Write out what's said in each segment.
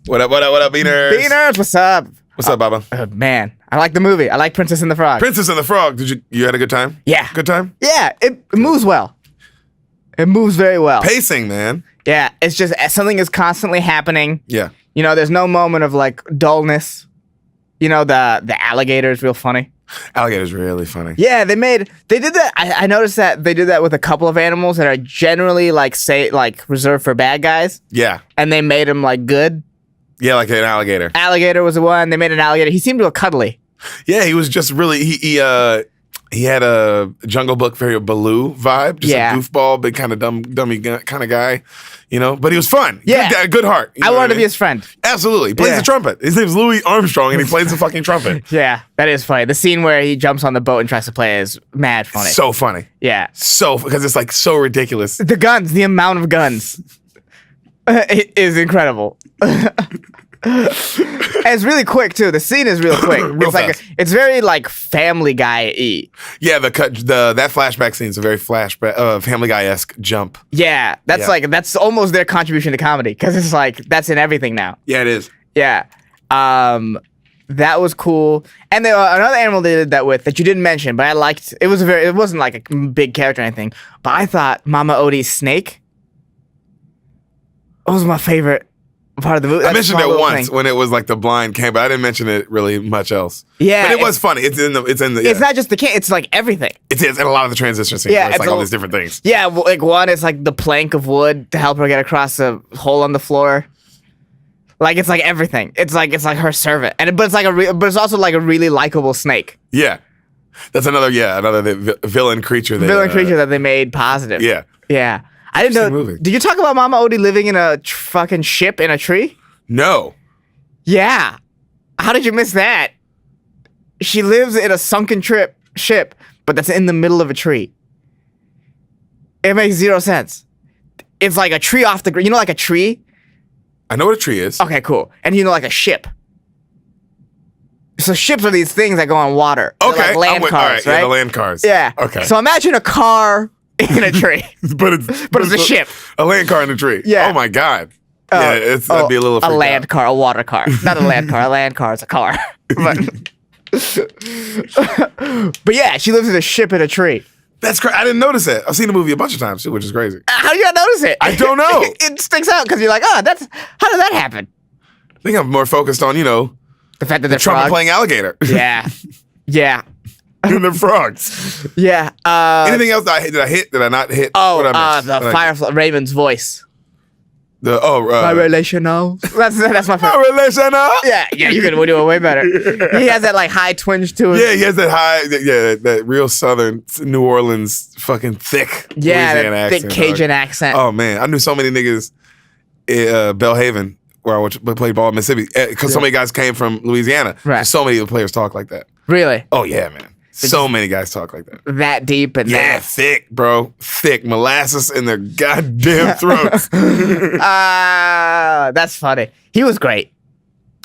What up, Beaners? Beaners, what's up? What's up, Baba? Man, I like the movie. I like Princess and the Frog. Princess and the Frog. You had a good time? Yeah. Good time? Yeah, it moves well. It moves very well. Pacing, man. Yeah, it's just something is constantly happening. Yeah. You know, there's no moment of like dullness. You know, the alligator is real funny. Alligator's really funny. Yeah, they did that. I noticed that they did that with a couple of animals that are generally like reserved for bad guys. Yeah. And they made them like good. Yeah, like an alligator. Alligator was the one. They made an alligator. He seemed real cuddly. Yeah, he was just really he had a Jungle Book very Baloo vibe, just a goofball, big kind of dummy kind of guy, you know. But he was fun. Yeah, good heart. I wanted to be his friend. Absolutely, he plays the trumpet. His name's Louis Armstrong, and he plays the fucking trumpet. Yeah, that is funny. The scene where he jumps on the boat and tries to play is mad funny. So funny. Yeah, because it's like so ridiculous. The guns, the amount of guns, it is incredible. And it's really quick too. The scene is real quick. It's very like Family Guy-y. Yeah, that flashback scene is a very Family Guy-esque jump. Yeah, that's almost their contribution to comedy because it's like that's in everything now. Yeah, it is. Yeah, that was cool. And there another animal they did that with that you didn't mention, but I liked. It wasn't like a big character or anything, but I thought Mama Odie's snake was my favorite part of the movie. I mentioned it once when it was like the blind came, but I didn't mention it really much else. Yeah, but it was funny. It's in the. It's not just the can. It's like everything. It is, and a lot of the transition scenes. Yeah, it's like all these different things. Yeah, well, like one is like the plank of wood to help her get across the hole on the floor. Like it's like everything. It's like her servant, but it's also like a really likable snake. Yeah, that's another villain creature. That they made positive. Yeah, yeah. I didn't know. Movie. Did you talk about Mama Odie living in a fucking ship in a tree? No. Yeah. How did you miss that? She lives in a sunken ship, but that's in the middle of a tree. It makes zero sense. It's like a tree off the ground. You know, like a tree? I know what a tree is. Okay, cool. And you know, like a ship. So ships are these things that go on water. Okay. They're like land cars, right? Yeah, the land cars. Yeah. Okay. So imagine a car in a tree. but it's a ship. A land car in a tree. Yeah. Oh my God. That'd be a little a land car, a water car. Not a land car. A land car is a car. But yeah, she lives in a ship in a tree. That's crazy. I didn't notice it. I've seen the movie a bunch of times too, which is crazy. How do you not notice it? I don't know. It sticks out because you're like, how did that happen? I think I'm more focused on, the fact that they're trumpet playing alligator. Yeah. Yeah. And the frogs. Yeah. Anything else did I hit? Did I not hit? Oh, the Firefly Raven's voice. My relational. That's my favorite. My relational. Yeah, you could do it way better. He has that like high twinge to it. Yeah, he has that that real Southern New Orleans fucking thick Louisiana accent. Thick Cajun accent. Oh man, I knew so many niggas in Belhaven where I played ball in Mississippi because so many guys came from Louisiana. Right. So many of the players talk like that. Really? Oh yeah, man. So many guys talk like that. That deep and that thick, bro. Thick molasses in their goddamn throats. That's funny. He was great.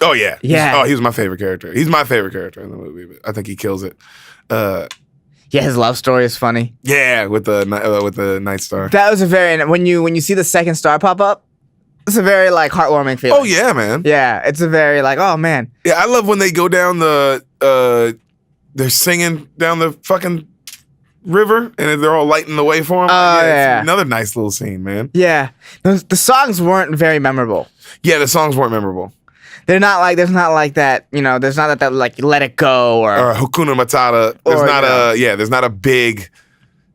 Oh yeah. Yeah. He was my favorite character. He's my favorite character in the movie. But I think he kills it. Yeah, his love story is funny. Yeah, with the Night Star. That was a very when you see the second star pop up. It's a very like heartwarming feeling. Oh yeah, man. Yeah, it's a very like oh man. Yeah, I love when they go down they're singing down the fucking river and they're all lighting the way for him. Yeah. Another nice little scene, man. Yeah. The songs weren't very memorable. Yeah, the songs weren't memorable. There's not like that, there's not that like Let It Go or Hakuna Matata.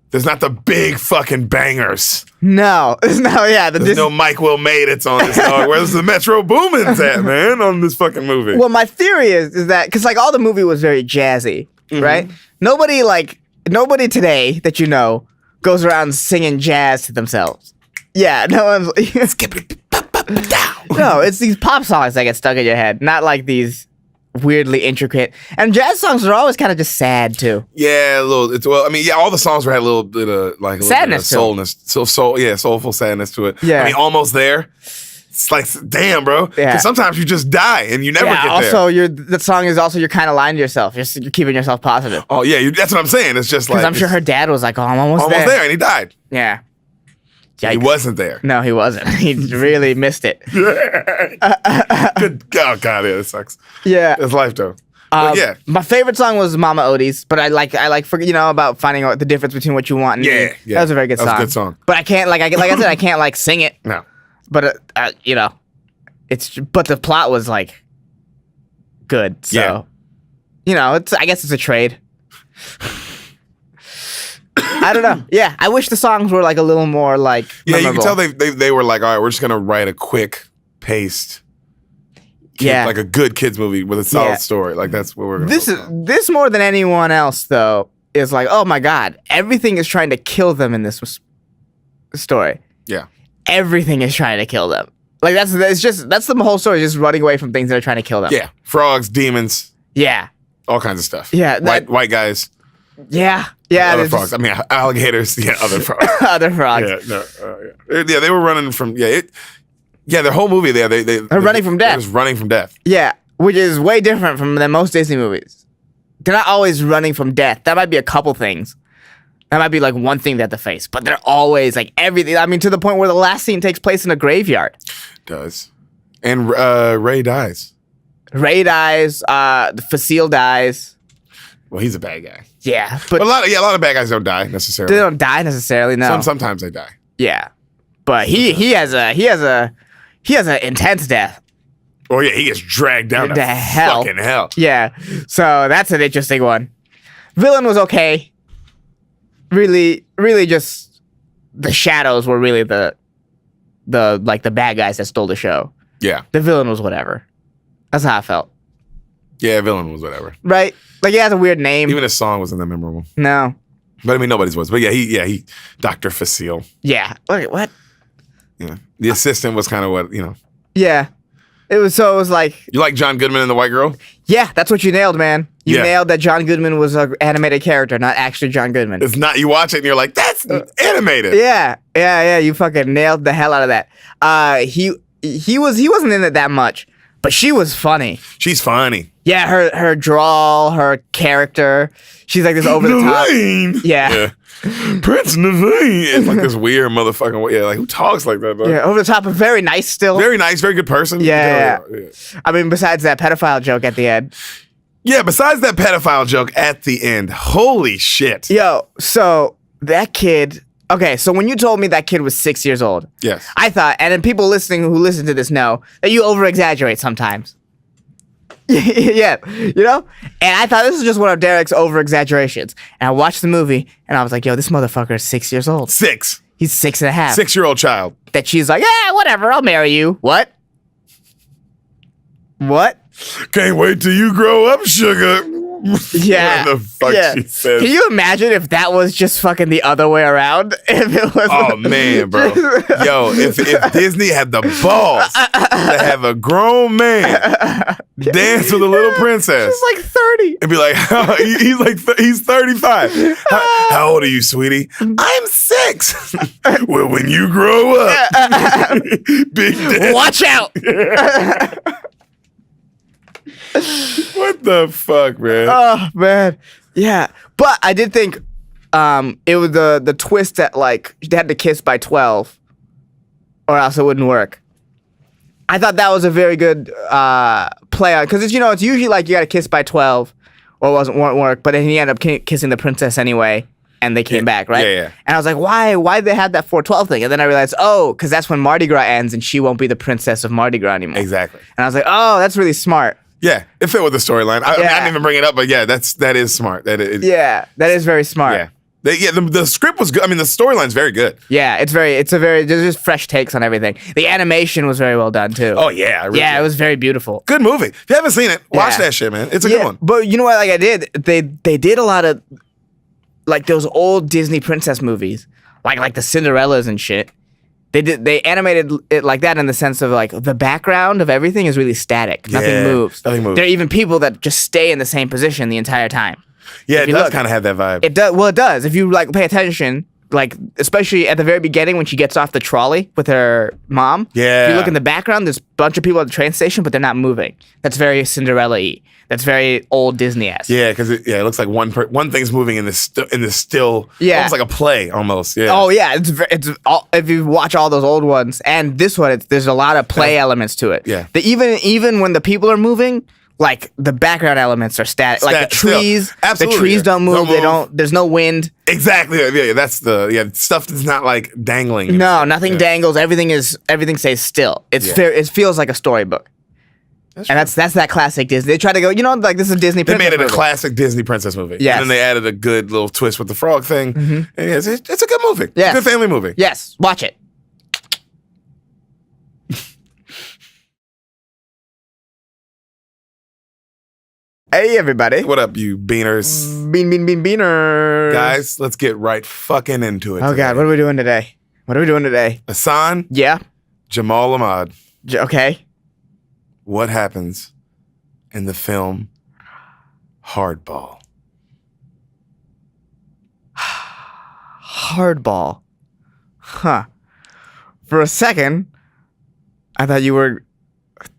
There's not the big fucking bangers. No. There's no Mike Will Made It's on this song. Where's the Metro Boomin's at, man, on this fucking movie? Well, my theory is that, because like all the movie was very jazzy, right? Nobody today that goes around singing jazz to themselves. Yeah, no one's... No, it's these pop songs that get stuck in your head, not like these weirdly intricate. And jazz songs are always kind of just sad too. Yeah, a little. All the songs had a little bit of like sadness, soulful sadness to it. Yeah, I mean, almost there. It's like, damn, bro. Yeah. Because sometimes you just die and you never get there. Also, the song is also you're kind of lying to yourself. You're keeping yourself positive. Oh yeah, that's what I'm saying. It's just like because I'm sure her dad was like, "Oh, I'm almost there," and he died. Yeah. Yikes. He wasn't there. No, he wasn't. He really missed it. Good. Oh God, yeah, it sucks. Yeah. It's life though. But yeah. My favorite song was Mama Odie's, but I like about finding out the difference between what you want and Yeah. need. That was a very good song. That was a good song. But I can't like I said I can't like sing it. No. But but the plot was like good. So I guess it's a trade. I don't know. Yeah, I wish the songs were like a little more like memorable. You can tell they were like, all right, we're just gonna write a quick paced, like a good kids movie with a solid story. Like that's what we're gonna. This more than anyone else though is like, oh my god, everything is trying to kill them in this story. Yeah, everything is trying to kill them. Like that's the whole story, just running away from things that are trying to kill them. Yeah, frogs, demons. Yeah, all kinds of stuff. Yeah, white guys. Yeah. Other frogs. I mean, alligators. Yeah, other frogs. Other frogs. Yeah, they were running from. Their whole movie there. They're running from death. They're just running from death. Yeah, which is way different than most Disney movies. They're not always running from death. That might be a couple things. That might be like one thing they have to face, but they're always like everything. I mean, to the point where the last scene takes place in a graveyard. Does, and Ray dies. Ray dies. The Facile dies. Well, he's a bad guy. Yeah, but a lot of bad guys don't die necessarily. They don't die necessarily. No, sometimes they die. Yeah, but he has an intense death. Oh yeah, he gets dragged down to hell. Fucking hell. Yeah, so that's an interesting one. Villain was okay. Really, just the shadows were really the bad guys that stole the show. Yeah, the villain was whatever. That's how I felt. Yeah, villain was whatever. Right. Like he has a weird name. Even his song wasn't that memorable. No. But I mean, nobody's was. But he Dr. Facile. Yeah. Wait, what? Yeah. The assistant was kind of what, Yeah. It was like. You like John Goodman and the white girl? Yeah, that's what you nailed, man. You nailed that John Goodman was an animated character, not actually John Goodman. It's not. You watch it and you're like, that's animated. Yeah. You fucking nailed the hell out of that. He wasn't in it that much, but she was funny. She's funny. Yeah, her drawl, her character. She's like this over the top. Yeah. Prince Naveen. It's like this weird motherfucking way. Yeah, like who talks like that, though? Yeah, over the top, but very nice still. Very nice, very good person. Yeah. I mean, besides that pedophile joke at the end. Yeah, besides that pedophile joke at the end. Holy shit. Yo, so that kid. Okay, so when you told me that kid was 6 years old, yes, I thought, and then people listening who listen to this know that you over exaggerate sometimes. Yeah, and I thought this was just one of Deric's over exaggerations. And I watched the movie, and I was like, yo, this motherfucker is 6 years old. 6. He's 6.5. 6-year-old child. That she's like, yeah, whatever, I'll marry you. What? Can't wait till you grow up, sugar. Yeah. What the fuck she says. Can you imagine if that was just fucking the other way around? If it was. Oh man, bro. Yo, if Disney had the balls to have a grown man dance with a little princess. He's like 30. And be like, he's 35. How old are you, sweetie? I'm 6. Well, when you grow up, big dance. Watch out. What the fuck, man? Oh man, yeah. But I did think it was the twist that like they had to kiss by 12, or else it wouldn't work. I thought that was a very good play on, because it's usually like you got to kiss by 12 or won't work, but then he ended up kissing the princess anyway, and they came back, right? Yeah. And I was like, why they had that 412 thing? And then I realized, because that's when Mardi Gras ends, and she won't be the princess of Mardi Gras anymore. Exactly. And I was like, oh, that's really smart. Yeah, it fit with the storyline. I didn't even bring it up, but yeah, that is smart. That is very smart. Yeah. The script was good. I mean, the storyline's very good. Yeah, there's just fresh takes on everything. The animation was very well done too. Oh yeah, it was very beautiful. Good movie. If you haven't seen it, watch that shit, man. It's a good one. But you know what? Like I did, they did a lot of like those old Disney princess movies, like the Cinderellas and shit. They animated it like that in the sense of like the background of everything is really static. Nothing moves. Nothing moves. There are even people that just stay in the same position the entire time. Yeah, it does kind of have that vibe. It does. Well, it does. If you like pay attention, like especially at the very beginning when she gets off the trolley with her mom. Yeah. If you look in the background, there's a bunch of people at the train station, but they're not moving. That's very Cinderella-y. That's very old Disney-esque. Yeah, because it looks like one thing's moving in this still. Yeah. Almost like a play, almost. Yeah. Oh yeah, it's all, if you watch all those old ones and this one, there's a lot of play elements to it. Yeah. Even when the people are moving. Like the background elements are static. Like the trees, the trees don't move. They don't. There's no wind. Exactly. Yeah, that's stuff that's not like dangling. No, nothing dangles. Everything stays still. It feels like a storybook. That's that classic Disney. They try to go, like this is a Disney. They made it a classic Disney princess movie. Yes. And then they added a good little twist with the frog thing. Mm-hmm. And it's a good movie. Yes. It's a good family movie. Yes, watch it. Hey, everybody. What up, you beaners? Beaners. Guys, let's get right fucking into it. Oh, today. God. What are we doing today? Ehsan, Yeah. Jamal Ahmad. Okay. What happens in the film Hardball? Hardball. Huh. For a second, I thought you meant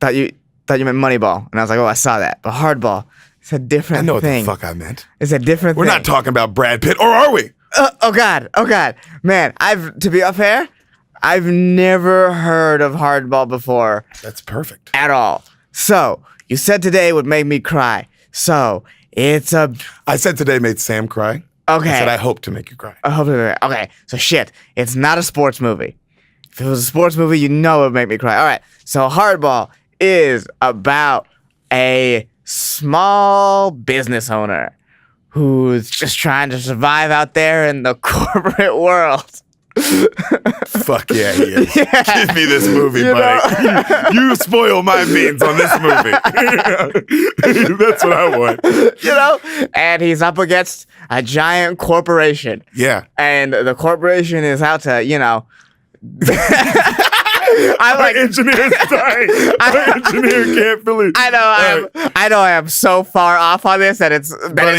Moneyball. And I was like, oh, I saw that. But Hardball. It's a different thing. I know what the fuck I meant. It's a different thing. We're not talking about Brad Pitt, or are we? Oh God. Man, to be fair, I've never heard of Hardball before. That's perfect. At all. So, you said today would make me cry. So, it's a... I said today made Sam cry. Okay. I said I hope to make you cry. Okay. So, shit. It's not a sports movie. If it was a sports movie, it would make me cry. All right. So, Hardball is about a small business owner who's just trying to survive out there in the corporate world. Fuck yeah, he is. Yeah. Give me this movie, buddy. You spoil my beans on this movie. That's what I want. And he's up against a giant corporation. Yeah. And the corporation is out to, My engineer's dying. My engineer can't believe. I know I am so far off on this that it's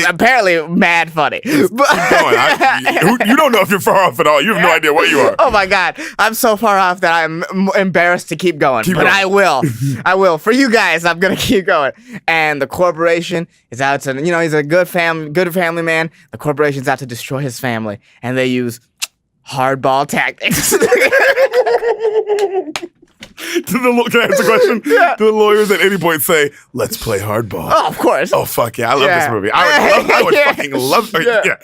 apparently mad funny. You don't know if you're far off at all. You have no idea what you are. Oh my God. I'm so far off that I'm embarrassed to keep going. I will. For you guys, I'm going to keep going. And the corporation is out to, he's a good family man. The corporation's out to destroy his family. And they use hardball tactics. Can I ask a question? Yeah. Do the lawyers at any point say, let's play hardball? Oh, of course. Oh, fuck yeah. I love this movie. I would fucking love it. Yeah.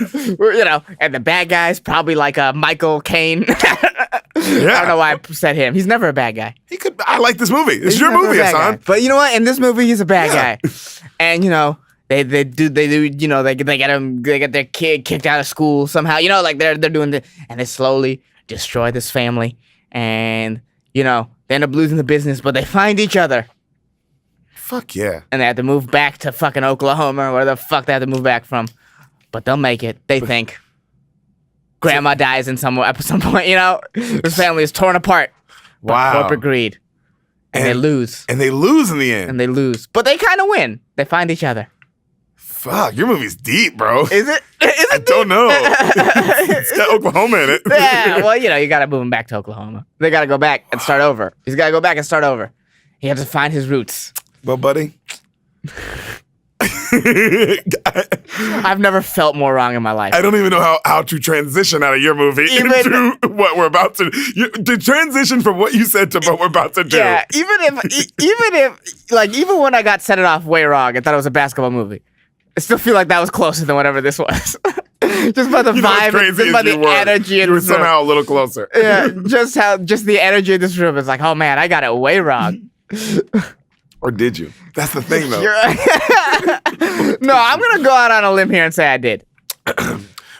And the bad guy's probably like Michael Caine. I don't know why I said him. He's never a bad guy. I like this movie. It's your movie, Ehsan. But you know what? In this movie, he's a bad guy. And, They get their kid kicked out of school somehow. They're doing and they slowly destroy this family. And, they end up losing the business, but they find each other. Fuck yeah. And they have to move back to fucking Oklahoma or where the fuck they have to move back from. But they'll make it, they think. Grandma dies at some point, This family is torn apart by corporate greed. And they lose. And they lose in the end. But they kind of win. They find each other. Fuck, your movie's deep, bro. Is it? I don't know. It's got Oklahoma in it. Yeah, well, you got to move him back to Oklahoma. They got to go back and start over. He's got to go back and start over. He has to find his roots. Well, buddy. I've never felt more wrong in my life. I don't even know how to transition out of your movie into what we're about to do. To transition from what you said to what we're about to do. Yeah, even when I got set it off way wrong, I thought it was a basketball movie. I still feel like that was closer than whatever this was. Just by the vibe, just by the energy in this room. You were somehow a little closer. Yeah, just the energy in this room is like, oh man, I got it way wrong. Or did you? That's the thing, though. No, I'm gonna go out on a limb here and say I did.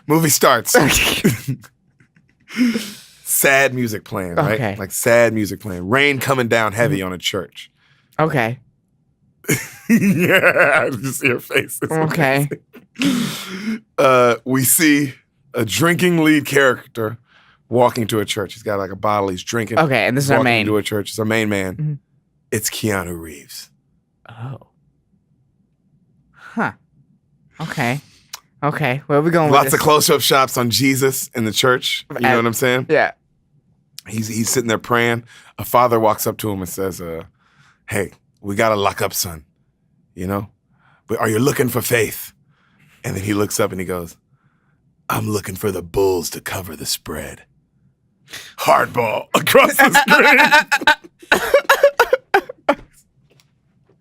Movie starts. Sad music playing, right? Okay. Like sad music playing. Rain coming down heavy on a church. Okay. Yeah, I just see her face. It's okay. We see a drinking lead character walking to a church. He's got like a bottle. He's drinking. Okay, and this is our main. Walking to a church. It's our main man. Mm-hmm. It's Keanu Reeves. Oh. Huh. Okay. Okay, where are we going with Lots this? of close-up shots on Jesus in the church. You know what I'm saying? Yeah. He's sitting there praying. A father walks up to him and says, hey, we got to lock up, son. You know? But are you looking for faith? And then he looks up and he goes, I'm looking for the bulls to cover the spread. Hardball across the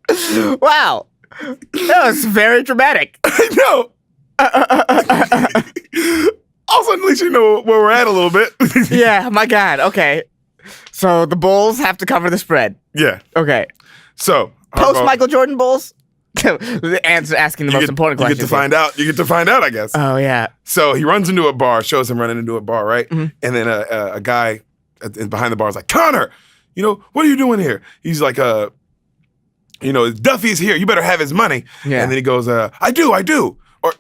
screen. Wow. That was very dramatic. I know. Also, at least you know where we're at a little bit. Yeah, my God. Okay. So the Bulls have to cover the spread. Yeah. Okay. So post Michael Jordan Bulls? The answer asking the most important question. You get to find out. You get to find out, I guess. Oh, yeah. So he runs into a bar, shows him running into a bar, right? Mm-hmm. And then a guy behind the bar is like, Connor, what are you doing here? He's like, Duffy's here. You better have his money. Yeah. And then he goes, I do. Or,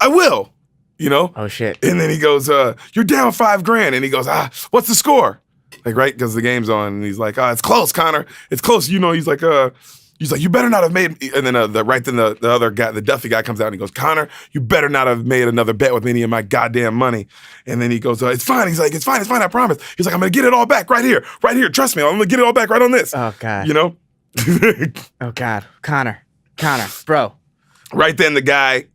I will, Oh, shit. And then he goes, you're down $5,000. And he goes, what's the score? Like, right? Because the game's on. And he's like, it's close, Connor. It's close. He's like, you better not have made. And then the other guy, the Duffy guy, comes out and he goes, Connor, you better not have made another bet with any of my goddamn money. And then he goes, it's fine. He's like, it's fine, I promise. He's like, I'm gonna get it all back right here. Trust me, I'm gonna get it all back right on this. Oh God. Oh God, Connor, bro. Right then, the guy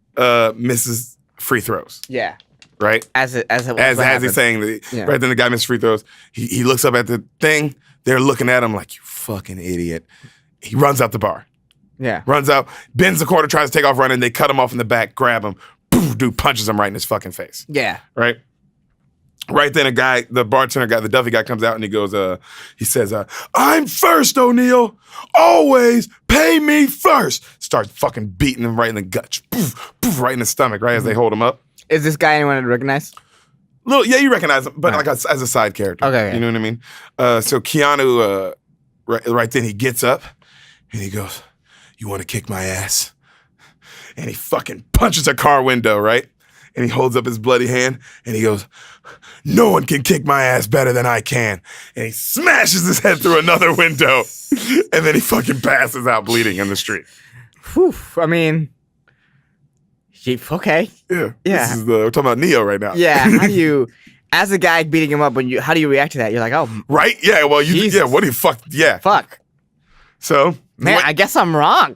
misses free throws. Yeah. Right. As he's saying that. Yeah. Right then, the guy misses free throws. He looks up at the thing. They're looking at him like, you fucking idiot. He runs out the bar. Yeah. Runs out, bends the quarter, tries to take off running. They cut him off in the back, grab him. Poof, dude punches him right in his fucking face. Yeah. Right? Right then, the bartender guy, the Duffy guy comes out and he goes, he says, I'm first, O'Neal. Always pay me first. Starts fucking beating him right in the gut. Poof, poof, right in the stomach, right as they hold him up. Is this guy anyone to recognize? Yeah, you recognize him, but as a side character. Okay. You know what I mean? So Keanu, right then, he gets up. And he goes, you want to kick my ass? And he fucking punches a car window, right? And he holds up his bloody hand and he goes, no one can kick my ass better than I can. And he smashes his head through another window. And then he fucking passes out bleeding in the street. Whew. I mean, okay. Yeah. We're talking about Neo right now. Yeah. How do you, as a guy beating him up, how do you react to that? You're like, oh. Right? Yeah. Well, what do you fuck? Yeah. Fuck. So. Man, I guess I'm wrong.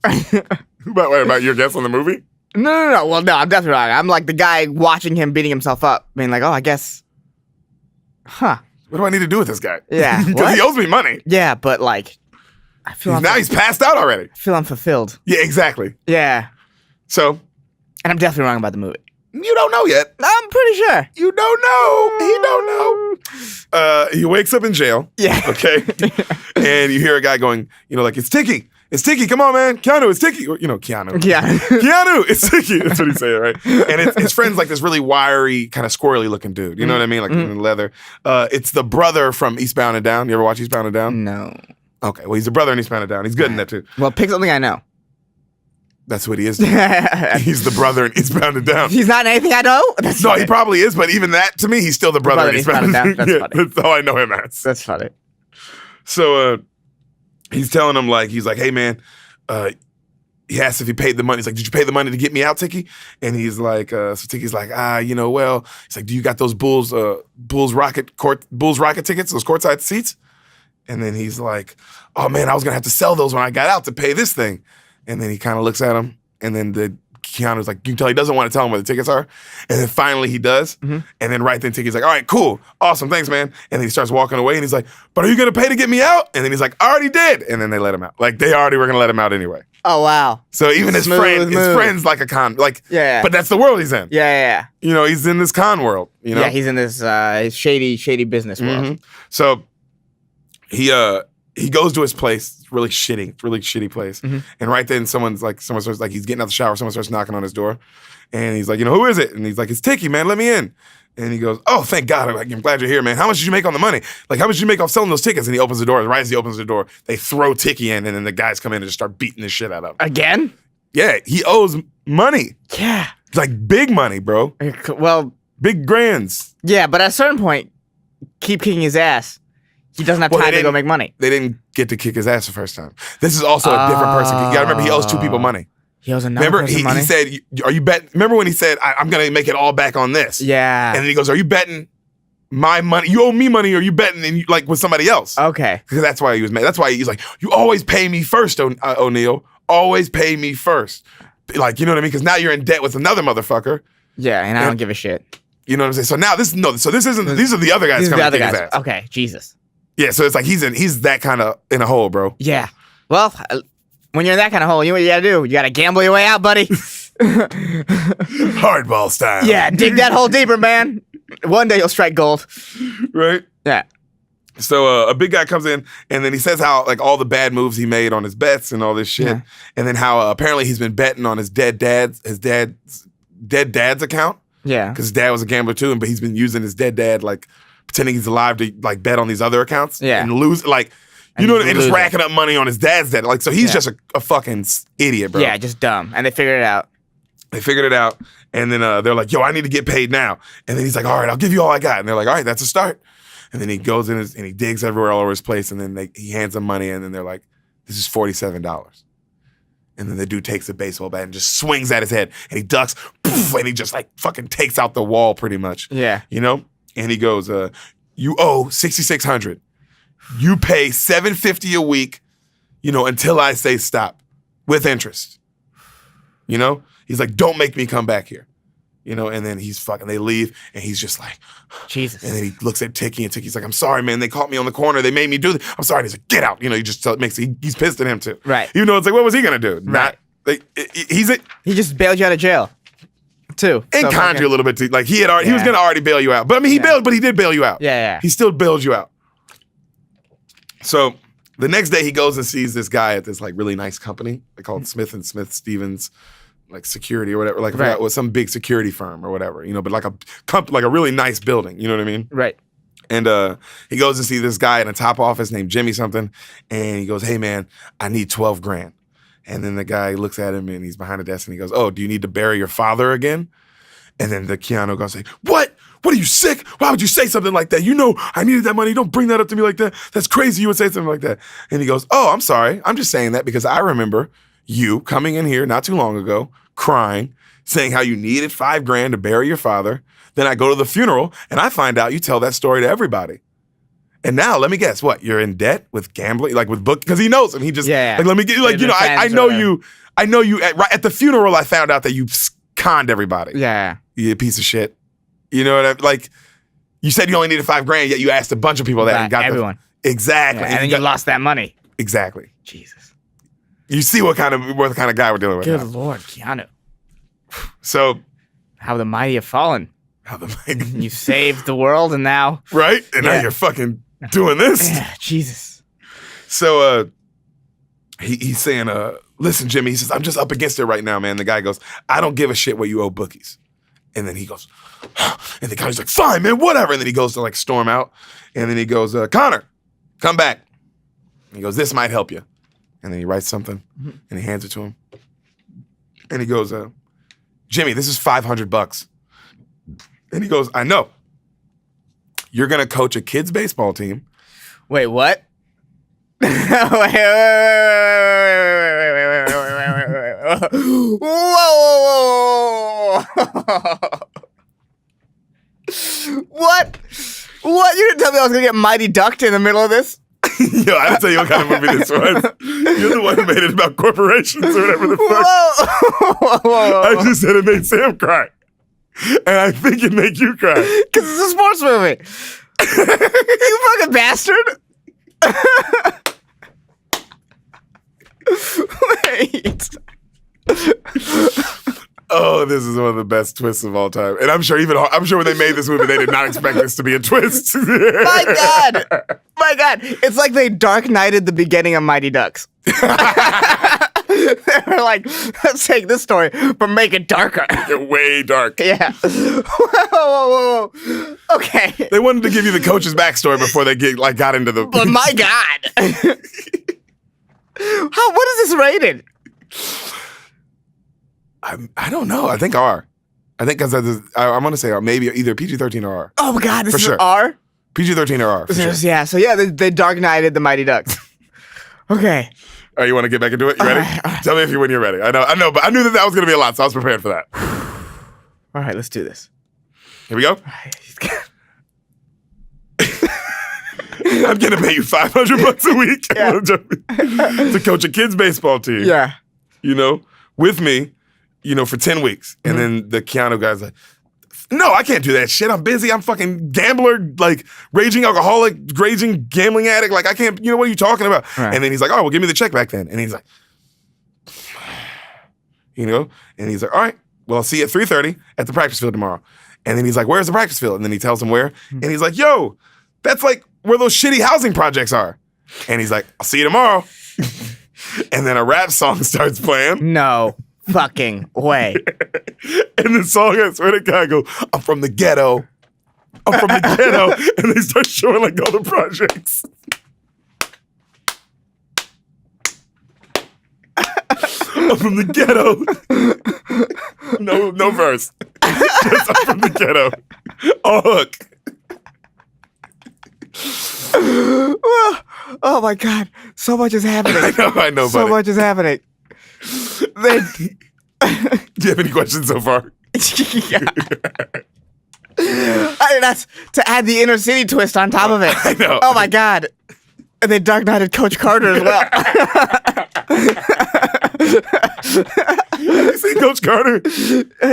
About your guess on the movie? No. Well, no, I'm definitely wrong. I'm like the guy watching him beating himself up, being like, oh, I guess. Huh. What do I need to do with this guy? Yeah. Because he owes me money. Yeah, but like, I feel now he's passed out already. I feel unfulfilled. Yeah, exactly. Yeah. So. And I'm definitely wrong about the movie. You don't know yet. I'm pretty sure. You don't know. He don't know. He wakes up in jail. Yeah. Okay. And you hear a guy going, like, it's Tiki. It's Tiki. Come on, man. Keanu, it's Tiki. Or, Keanu. Yeah. Keanu, it's Tiki. That's what he's saying, right? And his friend's like this really wiry, kind of squirrely looking dude. You know what I mean? Like in leather. It's the brother from Eastbound and Down. You ever watch Eastbound and Down? No. Okay. Well, he's the brother in Eastbound and Down. He's good in that too. Well, pick something I know. That's what he is. He's the brother in Eastbound and Down. He's not in anything I know? That's funny. He probably is, but even that, to me, he's still the brother in Eastbound and Down. That's funny. That's all I know him as. That's funny. So he's telling him, he's like, hey, man, he asked if he paid the money. He's like, did you pay the money to get me out, Tiki? And he's like, so Tiki's like, well, he's like, do you got those Bulls Rocket tickets, those courtside seats? And then he's like, oh, man, I was going to have to sell those when I got out to pay this thing. And then he kind of looks at him, and then Keanu's like, you can tell he doesn't want to tell him where the tickets are. And then finally he does. Mm-hmm. And then right then Tiki's like, all right, cool, awesome, thanks, man. And then he starts walking away, and he's like, but are you going to pay to get me out? And then he's like, I already did. And then they let him out. Like, they already were going to let him out anyway. Oh, wow. So even his friend's like a con. Like, yeah. But that's the world he's in. Yeah. He's in this con world. Yeah, he's in this shady business world. Mm-hmm. So he goes to his place, really shitty place. Mm-hmm. And right then someone starts like, he's getting out the shower, someone starts knocking on his door. And he's like, who is it? And he's like, it's Tiki, man, let me in. And he goes, oh, thank God, I'm glad you're here, man. How much did you make on the money? Like, how much did you make off selling those tickets? And he opens the door. Right as he opens the door, they throw Tiki in, and then the guys come in and just start beating the shit out of him. Again? Yeah, he owes money. Yeah. It's like big money, bro. Well. Big grands. Yeah, but at a certain point, keep kicking his ass. He doesn't have time to go make money. They didn't get to kick his ass the first time. This is also a different person. You gotta remember, he owes two people money. He owes another Remember, person he money? said, "Are you betting?" Remember when he said, "I'm gonna make it all back on this"? Yeah. And then he goes, "Are you betting my money? You owe me money, or are you betting like with somebody else?" Okay. Because that's why he was mad. That's why he's like, "You always pay me first, O'Neal. Always pay me first." Like, you know what I mean? Because now you're in debt with another motherfucker. Yeah, and I don't give a shit. You know what I'm saying? So now this isn't. These are the other guys These are coming the other to kick his guys. ass. Okay, Jesus. Yeah, so it's like he's that kind of in a hole, bro. Yeah. Well, when you're in that kind of hole, you know what you gotta do? You gotta gamble your way out, buddy. Hardball style. Yeah, dig that hole deeper, man. One day you'll strike gold. Right? Yeah. So a big guy comes in, and then he says how like all the bad moves he made on his bets and all this shit, Yeah. and then how apparently he's been betting on his dead dad's account Yeah. because his dad was a gambler too, but he's been using his dead dad like pretending he's alive to like bet on these other accounts, Yeah. and lose like And and just lose racking up money on his dad's debt. Like so he's Yeah. just a fucking idiot, bro. Yeah, just dumb. And they figured it out. They figured it out, and then they're like, "Yo, I need to get paid now." And then he's like, "All right, I'll give you all I got." And they're like, "All right, that's a start." And then he goes in and he digs everywhere all over his place, and then he hands them money, and then they're like, "This is $47." And then the dude takes the baseball bat and just swings at his head, and he ducks, poof, and he just like fucking takes out the wall pretty much. Yeah. You know? And he goes, "You owe $6,600. You pay $750 a week, you know, until I say stop, with interest." You know? He's like, "Don't make me come back here." You know, and then they leave, and he's just like, Jesus. and then he looks at Tiki, and Tiki's like, "I'm sorry, man. They caught me on the corner. They made me do this. I'm sorry." And he's like, "Get out." You know, he just he's pissed at him too. Right. Even though it's like, what was he gonna do? Right. He just bailed you out of jail, too. and conned you a little bit too. Like he was gonna already bail you out. But I mean, he did bail you out. Yeah. He still bailed you out. So the next day he goes and sees this guy at this like really nice company. They call it Smith and Smith Stevens, like security or whatever. Like I forgot what some big security firm or whatever. You know, but like a really nice building. You know what I mean? Right. And he goes to see this guy in a top office named Jimmy something, and he goes, "Hey man, I need 12 grand." And then the guy looks at him and he's behind the desk and he goes, "Oh, do you need to bury your father again?" And then the Keanu goes like, "What? What are you, sick? Why would you say something like that? You know I needed that money. Don't bring that up to me like that. That's crazy you would say something like that." And he goes, "Oh, I'm sorry. I'm just saying that because I remember you coming in here not too long ago, crying, saying how you needed $5 grand to bury your father. Then I go to the funeral and I find out you tell that story to everybody. And now let me guess, what? You're in debt with gambling, like with book, because he knows him. He just like, let me get like, you know, I know you. I know you right at the funeral. I found out that you conned everybody. Yeah. You piece of shit. You know what I like? You said you only needed $5 grand, yet you asked a bunch of people that and got everyone. Exactly. Yeah, and then you lost that money. Exactly. Jesus. You see what kind of guy we're dealing with. Good now. Lord, Keanu. So how the mighty have fallen. You saved the world, and now right, and now you're fucking doing this. Yeah, Jesus. So he's saying, "Listen, Jimmy," he says, "I'm just up against it right now, man." The guy goes, "I don't give a shit what you owe bookies." And then he goes, and the guy's like, "Fine, man, whatever." And then he goes to like storm out, and then he goes, "Connor, come back." And he goes, "This might help you." And then he writes something, and he hands it to him, and he goes, "Jimmy, this is $500." And he goes, "I know. You're gonna coach a kids baseball team." Wait, what? Whoa! What? What? You didn't tell me I was gonna get mighty ducked in the middle of this? Yo, I didn't tell you what kind of movie this was. You're the one who made it about corporations or whatever the fuck. Whoa! I just said it made Sam cry. And I think it make you cry. Because it's a sports movie. You fucking bastard. Wait. Oh, this is one of the best twists of all time. And I'm sure when they made this movie, they did not expect this to be a twist. My God. My God. It's like they Dark Knighted the beginning of Mighty Ducks. They were like, let's take this story, but make it darker. Way dark. Yeah. Whoa. Okay. They wanted to give you the coach's backstory before they got into the... But my God. What is this rated? I don't know. I think R. I think because I want to say R. Maybe either PG-13 or R. Oh my God, this For is sure. R? PG-13 or R. For sure. Yeah, so yeah, they Dark Knighted the Mighty Ducks. Okay. All right, you want to get back into it? You ready? Tell me if you when you're ready. I know, but I knew that was going to be a lot, so I was prepared for that. All right, let's do this. Here we go. I'm going to pay you $500 a week to coach a kids baseball team. Yeah. With me, for 10 weeks. And then the Keanu guy's like, no, I can't do that shit. I'm busy. I'm fucking gambler, like raging alcoholic, raging gambling addict. Like I can't, what are you talking about? Right. And then he's like, all right, well, give me the check back then. And he's like, and he's like, all right, well, I'll see you at 3:30 at the practice field tomorrow. And then he's like, where's the practice field? And then he tells him where. And he's like, yo, that's like where those shitty housing projects are. And he's like, I'll see you tomorrow. And then a rap song starts playing. No fucking way. And the song, I swear to God, go, I'm from the ghetto. I'm from the ghetto. And they start showing like all the projects. I'm from the ghetto. No verse. Just I'm from the ghetto. All hook. Oh my God. So much is happening. I know, so buddy. much is happening. Do you have any questions so far? Yeah. That's to add the inner city twist on top of it. I know. Oh my God. And they Dark Knighted Coach Carter as well. You seen Coach Carter?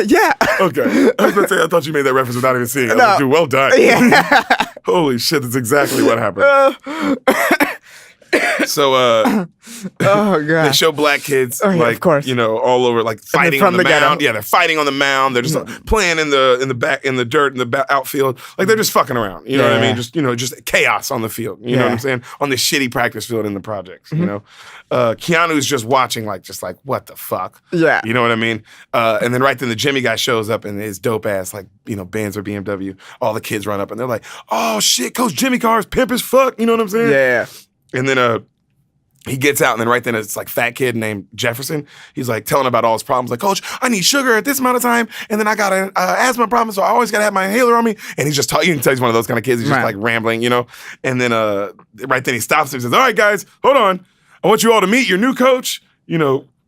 Yeah. Okay. I was going to say, I thought you made that reference without even seeing it. I was like, dude, well done. Yeah. Holy shit, that's exactly what happened. So, oh God, they show black kids, of course, all over, like fighting from on the mound. ghetto. Yeah, they're fighting on the mound. They're just playing in the back, in the dirt, in the outfield. Like they're just fucking around. You know what I mean? Just chaos on the field. You know what I'm saying? On this shitty practice field in the projects. Keanu's just watching, like what the fuck? Yeah. You know what I mean? And then right then the Jimmy guy shows up and his dope ass, Benz or BMW. All the kids run up and they're like, "Oh shit, Coach Jimmy Carr's pimp as fuck." You know what I'm saying? Yeah. And then he gets out, and then right then it's like fat kid named Jefferson. He's like telling about all his problems. Like, Coach, I need sugar at this amount of time, and then I got an asthma problem, so I always gotta have my inhaler on me. And he's just talking. You can tell he's one of those kind of kids. He's just like rambling, And then right then he stops and says, "All right, guys, hold on. I want you all to meet your new coach.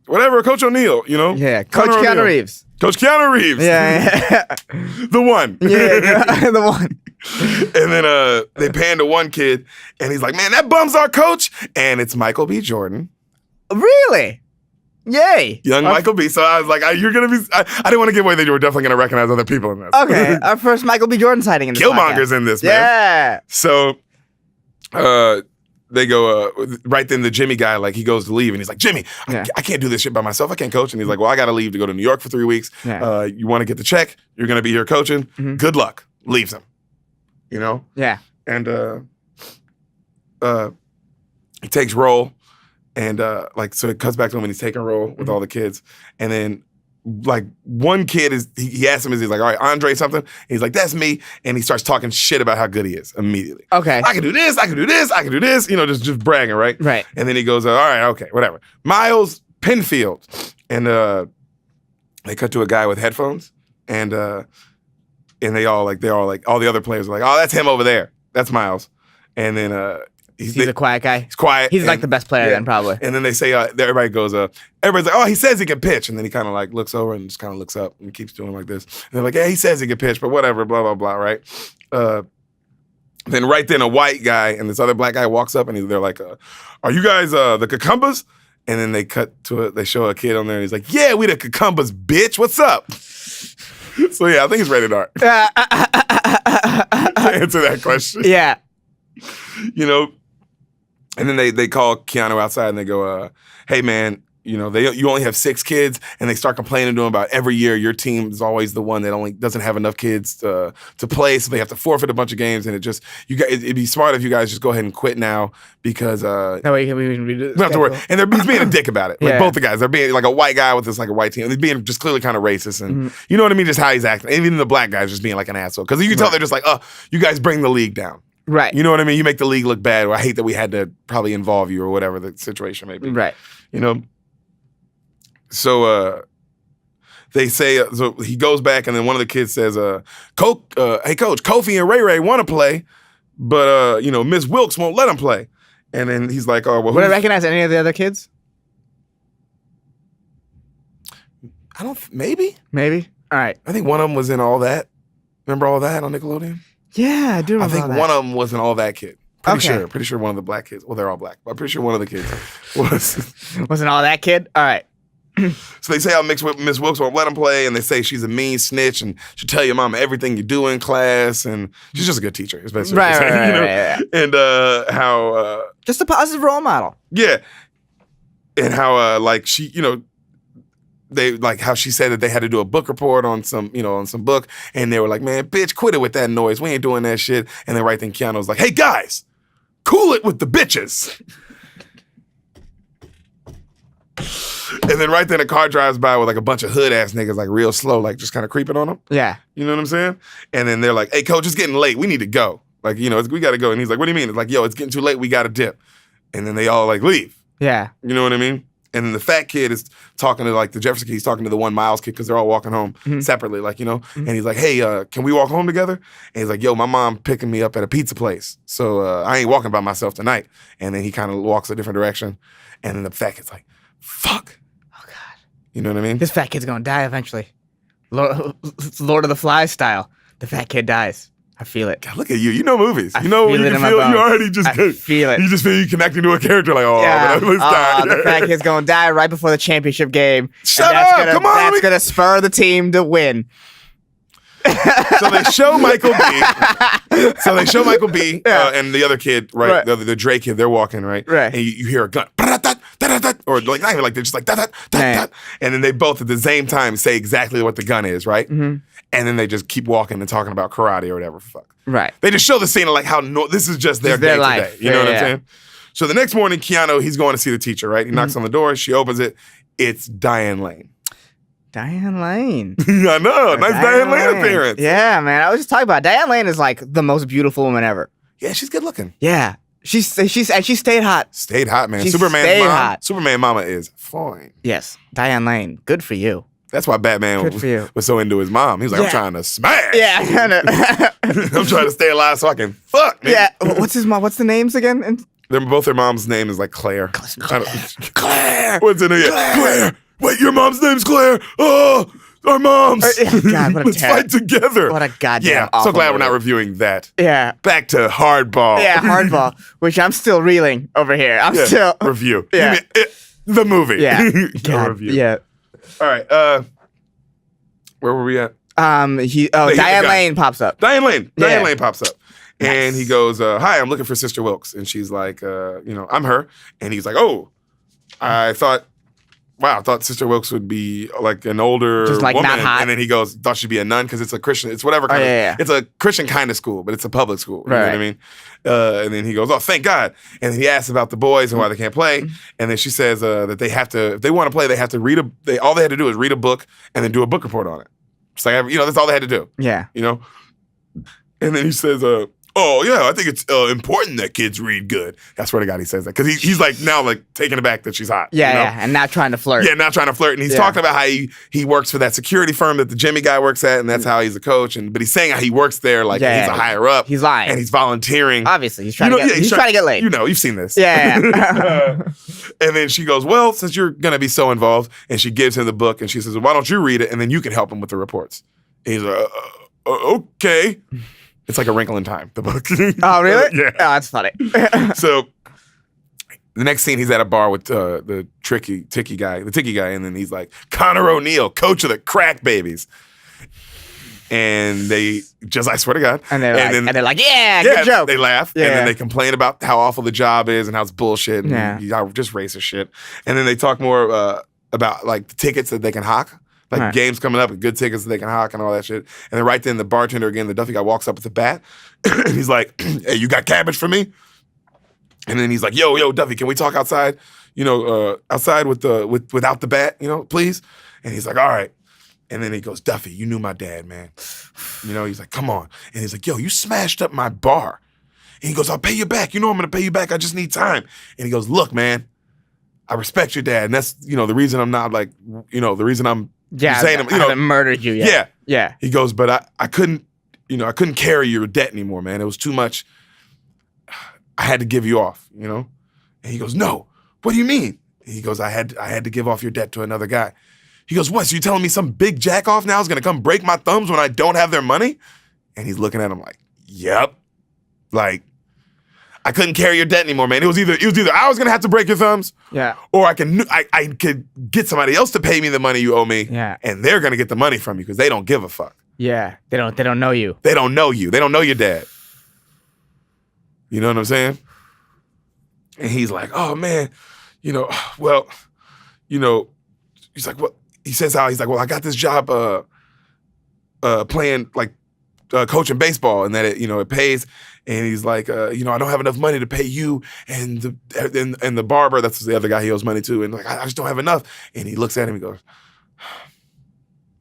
Whatever, Coach O'Neal. Yeah, Coach Keanu Reeves. Coach Keanu Reeves. Yeah. The one. Yeah, the one. And then they pan to one kid, and he's like, "Man, that bum's our coach." And it's Michael B. Jordan. Really? Yay. Young Michael B. So I was like, you're going to be... I didn't want to give away that you were definitely going to recognize other people in this. Okay, our first Michael B. Jordan sighting in this Killmonger's in this, man. Yeah. So they go... right then, the Jimmy guy, he goes to leave, and he's like, "Jimmy, I can't do this shit by myself. I can't coach." And he's like, "Well, I got to leave to go to New York for 3 weeks. Yeah. You want to get the check? You're going to be here coaching. Good luck." Leaves him. Yeah. And he takes roll, and so it cuts back to him when he's taking roll with all the kids, and then one kid he asks him, he's like, "All right, Andre something?" And he's like, "That's me," and he starts talking shit about how good he is immediately. Okay. "I can do this, I can do this, I can do this," just bragging, right? Right. And then he goes, "All right, okay, whatever." Miles Penfield, and they cut to a guy with headphones, and they all all the other players are like, "Oh, that's him over there. That's Miles." And then he's a quiet guy. He's quiet. He's like the best player then, probably. And then they say, everybody goes, everybody's like, "Oh, he says he can pitch." And then he kind of looks over and just kind of looks up and keeps doing like this. And they're like, "Yeah, he says he can pitch, but whatever, blah, blah, blah," right? Then right then a white guy and this other black guy walks up and they're like, "Are you guys the Cucumbas?" And then they cut to it. They show a kid on there and he's like, "Yeah, we the Cucumbas, bitch. What's up?" So yeah, I think it's rated R. To answer that question. Yeah. And then they call Keanu outside and they go, "Hey man, you only have 6 kids," and they start complaining to him about every year your team is always the one that only doesn't have enough kids to play, so they have to forfeit a bunch of games. And it'd be smart if you guys just go ahead and quit now because that way we can redo don't have to worry. And he's being a dick about it. Both the guys, they're being like a white guy with this a white team. They're being just clearly kind of racist, and you know what I mean, just how he's acting. And even the black guys just being like an asshole because you can tell they're just like, "Oh, you guys bring the league down." Right. You know what I mean? You make the league look bad. Or I hate that we had to probably involve you or whatever the situation may be. Right. So they say, so he goes back and then one of the kids says, "Hey coach, Kofi and Ray Ray want to play, but Miss Wilkes won't let them play." And then he's like, "Oh, well, would I recognize any of the other kids? I don't. Maybe. Maybe. All right. I think one of them was in All That. Remember All That on Nickelodeon? Yeah, I do remember I think that. one of them was an All That kid. Pretty Okay. sure. Pretty sure one of the black kids. Well, they're all black, but I'm pretty sure one of the kids was. Wasn't all that kid? All right. So they say how Miss Wilkes won't let him play, and they say she's a mean snitch, and she'll tell your mama everything you do in class, and she's just a good teacher. Is basically what they're saying, you know? right. And how Just a positive role model. yeah, and how like she, you know, they like how she said that they had to do a book report on some, you know, on some book, and they were like, man, bitch, quit it with that noise. We ain't doing that shit. And then right then Keanu's like, hey guys, cool it with the bitches. And then right then a car drives by with like a bunch of hood ass niggas, like real slow, like just kind of creeping on them. Yeah. You know what I'm saying? And then they're like, hey, coach, it's getting late. We need to go. Like, you know, we got to go. And he's like, what do you mean? It's like, yo, it's getting too late. We got to dip. And then they all like leave. Yeah. You know what I mean? And then the fat kid is talking to like the Jefferson kid. He's talking to the one Miles kid because they're all walking home separately, like, you know? And he's like, hey, can we walk home together? And he's like, yo, my mom picking me up at a pizza place. So I ain't walking by myself tonight. And then he kind of walks a different direction. And then the fat kid's like, fuck. Oh, God. You know what I mean? This fat kid's going to die eventually. Lord of the Flies style. The fat kid dies. I feel it. God, look at you. You know movies. I You know feel you it can in my feel. You bones. already just I feel it. You just feel you connecting to a character like, oh, Yeah. let's die. The fat kid's going to die right before the championship game. Shut and that's up. Gonna, Come on. That's going to spur the team to win. So they show Michael B. And the other kid, right? The Dre kid, they're walking, right? Right. And you hear a gun. Or like not even like they're just like that. Man. And then they both at the same time say exactly what the gun is, right? Mm-hmm. And then they just keep walking and talking about karate or whatever. Fuck. Right. They just show the scene of like how this is just their This is their day life. today. You know what I'm Yeah. saying? So the next morning, Keanu, he's going to see the teacher, right? He knocks on the door. She opens it. It's Diane Lane. Diane Lane. I know. Nice Diane Lane appearance. Yeah, man. I was just talking about Diane Lane is like the most beautiful woman ever. Yeah, she's good looking. Yeah. She stayed hot. Stayed hot, man. She Superman's stayed mom. hot. Superman mama is fine. Yes. Diane Lane. Good for you. That's why Batman Good for you. was so into his mom. He was like, Yeah. I'm trying to smash. Yeah. I'm trying to stay alive so I can fuck. Nigga. Yeah. What's his mom? What's the names again? Both their mom's name is like Claire. Claire. What's in it? Claire. Wait, your mom's name's Claire. Oh, our moms. God, what a Let's fight together. What a goddamn Yeah, so awful glad we're not movie. reviewing that. Yeah. Back to Hardball. Yeah, Hardball, which I'm still reeling over here. I'm Yeah, still review. Yeah. You mean the movie. Yeah. No God, review. yeah. All right. Where were we at? Diane guy. Lane pops up. Diane Lane. Yeah. Diane Lane pops up. And Nice. he goes, hi, I'm looking for Sister Wilkes. And she's like, I'm her. And he's like, oh, I thought Sister Wilkes would be like an older Just, like, woman. not hot. And then he goes, thought she'd be a nun because it's a Christian. It's whatever kind yeah. It's a Christian kind of school, but it's a public school. You know what I Right. mean? And then he goes, oh, thank God. And then he asks about the boys and why they can't play. And then she says that they have to, if they want to play, they have to all they had to do is read a book and then do a book report on it. It's like, that's all they had to do. Yeah. You know? And then he says, oh, yeah, I think it's important that kids read good. I swear to God he says that. Because he's like now like taken aback that she's hot. Yeah, you know? yeah. And not trying to flirt. Yeah, not trying to flirt. And he's Yeah. talking about how he works for that security firm that the Jimmy guy works at, and that's how he's a coach. But he's saying how he works there like Yeah. he's a higher up. He's lying. And he's volunteering. Obviously, he's trying to get. He's trying to get laid. You know, you've seen this. Yeah. And then she goes, well, since you're going to be so involved, and she gives him the book, and she says, well, why don't you read it, and then you can help him with the reports. And he's like, okay. It's like A Wrinkle in Time, the book. Oh, really? Yeah. Oh, that's funny. So the next scene, he's at a bar with the ticky guy, and then he's like, Connor O'Neill, coach of the Crack Babies. And they just, I swear to God. and they're like, yeah, good joke. They laugh. Yeah. And then they complain about how awful the job is and how it's bullshit and just racist shit. And then they talk more about like the tickets that they can hawk. Like Right. games coming up and good tickets that they can hawk and all that shit. And then right then the bartender again, the Duffy guy walks up with the bat. And he's like, hey, you got cabbage for me? And then he's like, yo, Duffy, can we talk outside? Outside without the bat, please? And he's like, all right. And then he goes, Duffy, you knew my dad, man. He's like, come on. And he's like, yo, you smashed up my bar. And he goes, I'll pay you back. I'm going to pay you back. I just need time. And he goes, look, man, I respect your dad. And that's, the reason I'm not like, the reason I'm saying him, I haven't murdered you yet. Yeah. Yeah. He goes, but I couldn't carry your debt anymore, man. It was too much. I had to give you off, And he goes, no, what do you mean? And he goes, I had to give off your debt to another guy. He goes, what, so you telling me some big jack off now is gonna come break my thumbs when I don't have their money? And he's looking at him like, yep. Like, I couldn't carry your debt anymore, man. It was either I was gonna have to break your thumbs, or I could get somebody else to pay me the money you owe me, and they're gonna get the money from you because they don't give a fuck. Yeah, they don't know you. They don't know you. They don't know your dad. You know what I'm saying? And he's like, oh man, well, he's like, what? He says how he's like, well, I got this job playing like coaching baseball, and that it pays. And he's like, I don't have enough money to pay you and the barber. That's the other guy he owes money to. And like, I just don't have enough. And he looks at him and goes,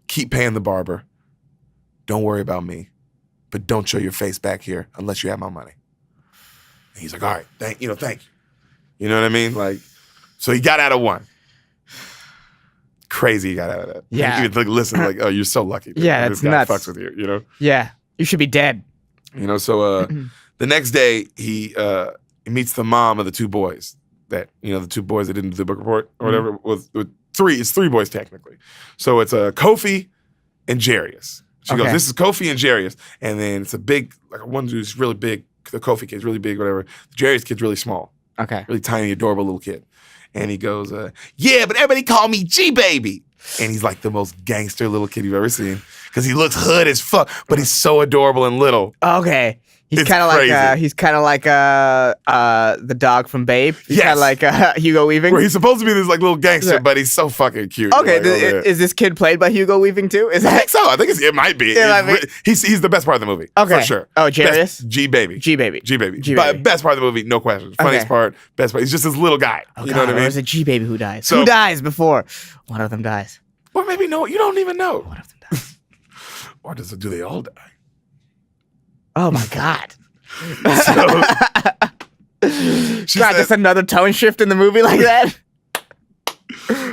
keep paying the barber. Don't worry about me, but don't show your face back here unless you have my money. And he's like, all right, thank you. You know what I mean? Like, so he got out of one. Crazy he got out of that. Yeah. You could listen, like, oh, you're so lucky. Dude. Yeah, that's this guy nuts. fucks with you, Yeah, you should be dead. So the next day he meets the mom of the two boys that, the two boys that didn't do the book report or whatever. With it's three boys technically. So it's Kofi and Jarius. She goes, this is Kofi and Jarius. And then it's a big, like one dude's really big, the Kofi kid's really big, whatever. The Jarius kid's really small. Okay. Really tiny, adorable little kid. And he goes, yeah, but everybody call me G-Baby. And he's like the most gangster little kid you've ever seen. Because he looks hood as fuck, but he's so adorable and little. Okay. He's It's kind of crazy. like the dog from Babe. He's Yes. kind of like Hugo Weaving. Where he's supposed to be this like little gangster, Yeah. but he's so fucking cute. Okay, Like, over there. is this kid played by Hugo Weaving too? Is I that think so. I think it might be. It might be. He's the best part of the movie. Okay. For sure. Oh, Jarius? Best- G-Baby. G-Baby? G-Baby. G-Baby. Best part of the movie, no question. Funniest Okay. part, best part. He's just this little guy. Oh, you know what I or mean? is it G-Baby who dies? So- Who dies before? One of them dies. Or maybe no, you don't even know. One of them dies. Or do they all die? Oh my God. So, she God, said- just another tone shift in the movie like that?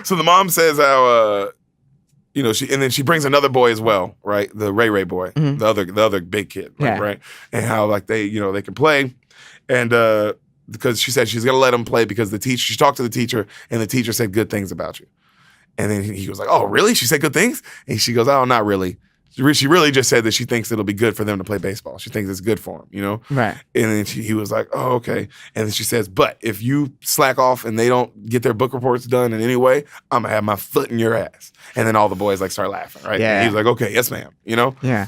So the mom says how and then she brings another boy as well, right? The Ray boy, the other big kid, Yeah. right? And how like they they can play, and because she said she's gonna let him play because she talked to the teacher and the teacher said good things about you, and then he was like, oh really? She said good things, and she goes, oh not really. She really just said that she thinks it'll be good for them to play baseball. She thinks it's good for them, Right. And then he was like, oh, okay. And then she says, but if you slack off and they don't get their book reports done in any way, I'm going to have my foot in your ass. And then all the boys like start laughing, right? Yeah. And he was like, okay, yes, ma'am. Yeah.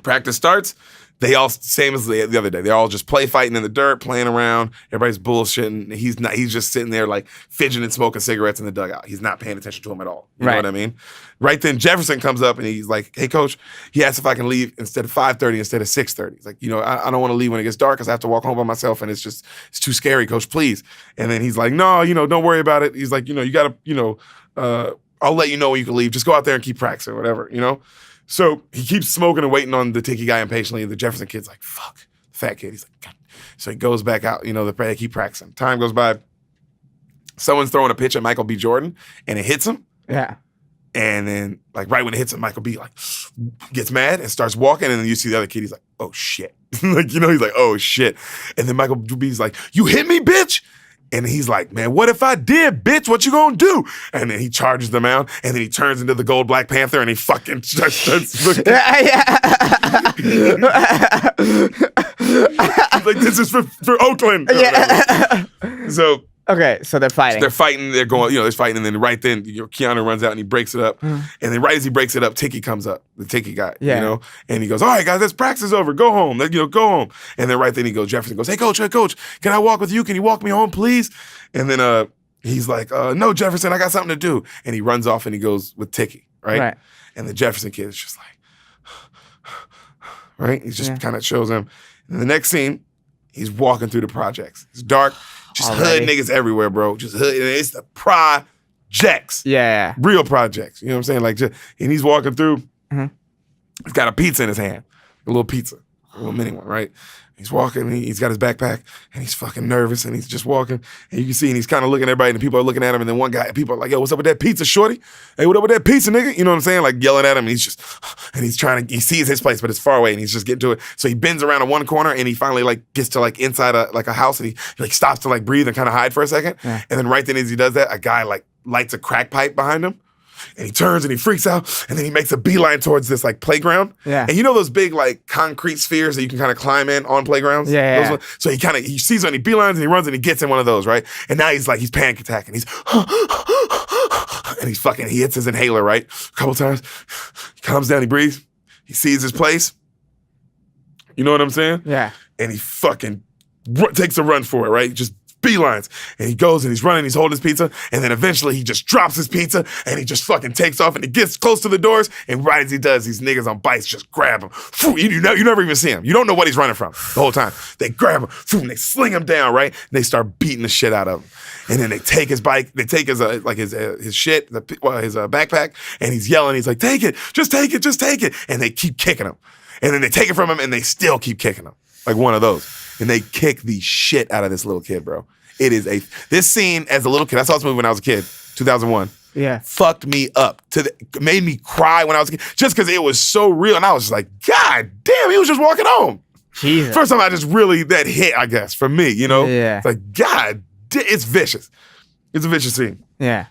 Practice starts. They all, same as the other day, they're all just play fighting in the dirt, playing around. Everybody's bullshitting. He's just sitting there like fidgeting, smoking cigarettes in the dugout. He's not paying attention to him at all. You know Right. what I mean? Right then, Jefferson comes up and he's like, hey, coach, he asked if I can leave instead of 5:30 instead of 6:30. He's like, I don't want to leave when it gets dark because I have to walk home by myself and it's too scary, coach, please. And then he's like, no, don't worry about it. He's like, you got to, I'll let you know when you can leave. Just go out there and keep practicing or whatever, So he keeps smoking and waiting on the Tiki guy impatiently. The Jefferson kid's like, fuck. The fat kid. He's like, God. So he goes back out, they keep practicing. Time goes by. Someone's throwing a pitch at Michael B. Jordan and it hits him. Yeah. And then, like, right when it hits him, Michael B. like gets mad and starts walking. And then you see the other kid. He's like, oh, shit. He's like, oh, shit. And then Michael B.'s like, you hit me, bitch. And he's like, man, what if I did, bitch? What you gonna do? And then he charges them out, and then he turns into the gold Black Panther, and he fucking starts looking. He's like, this is for Oakland. So Okay, so they're fighting. they're fighting. They're going, they're fighting, and then right then, Keanu runs out and he breaks it up. And then right as he breaks it up, Tiki comes up, the Tiki guy, Yeah. and he goes, all right, guys, this practice is over. Go home. Go home. And then right then Jefferson goes, hey, coach, can I walk with you? Can you walk me home, please? And then he's like, no, Jefferson, I got something to do. And he runs off and he goes with Tiki, right? Right. And the Jefferson kid is just like, right? He just kind of shows him. And the next scene, he's walking through the projects. It's dark. Just Already. hood niggas everywhere, bro. Just hood. It's the projects. Yeah. Real projects. You know what I'm saying? Like, and he's walking through. Mhm. He's got a pizza in his hand. A little pizza. A little mini one, right? He's walking. He's got his backpack. And he's fucking nervous. And he's just walking. And you can see, and he's kind of looking at everybody. And people are looking at him. And then one guy, people are like, yo, what's up with that pizza, shorty? Hey, what up with that pizza, nigga? You know what I'm saying? Like, yelling at him. And he's just, and he's trying to, he sees his place, but it's far away. And he's just getting to it. So he bends around in one corner. And he finally, like, gets to, like, inside a house. And he like, stops to, like, breathe and kind of hide for a second. Yeah. And then right then as he does that, a guy, like, lights a crack pipe behind him. And he turns and he freaks out, and then he makes a beeline towards this like playground. Yeah. And you know those big like concrete spheres that you can kind of climb in on playgrounds? Yeah, yeah. So he sees one, he beelines and he runs and he gets in one of those, right? And now he's panic attacking. He's and he hits his inhaler, right? A couple times. He calms down, he breathes. He sees his place. You know what I'm saying? Yeah. And he fucking takes a run for it, right? Just beelines. And he goes and he's running, he's holding his pizza, and then eventually he just drops his pizza and he just fucking takes off and he gets close to the doors, and right as he does, these niggas on bikes just grab him. You never even see him. You don't know what he's running from the whole time. They grab him, and they sling him down, right? And they start beating the shit out of him. And then they take his bike, they take his shit, his backpack, and he's yelling, he's like, take it, just take it, just take it. And they keep kicking him. And then they take it from him and they still keep kicking him. Like one of those. And they kick the shit out of this little kid, bro. It is this scene as a little kid, I saw this movie when I was a kid, 2001. Yeah. Fucked me up. Made me cry when I was a kid, just because it was so real. And I was just like, God damn, he was just walking home. Jesus. First time that hit, I guess, for me, you know? Yeah. It's like, God, it's vicious. It's a vicious scene. Yeah.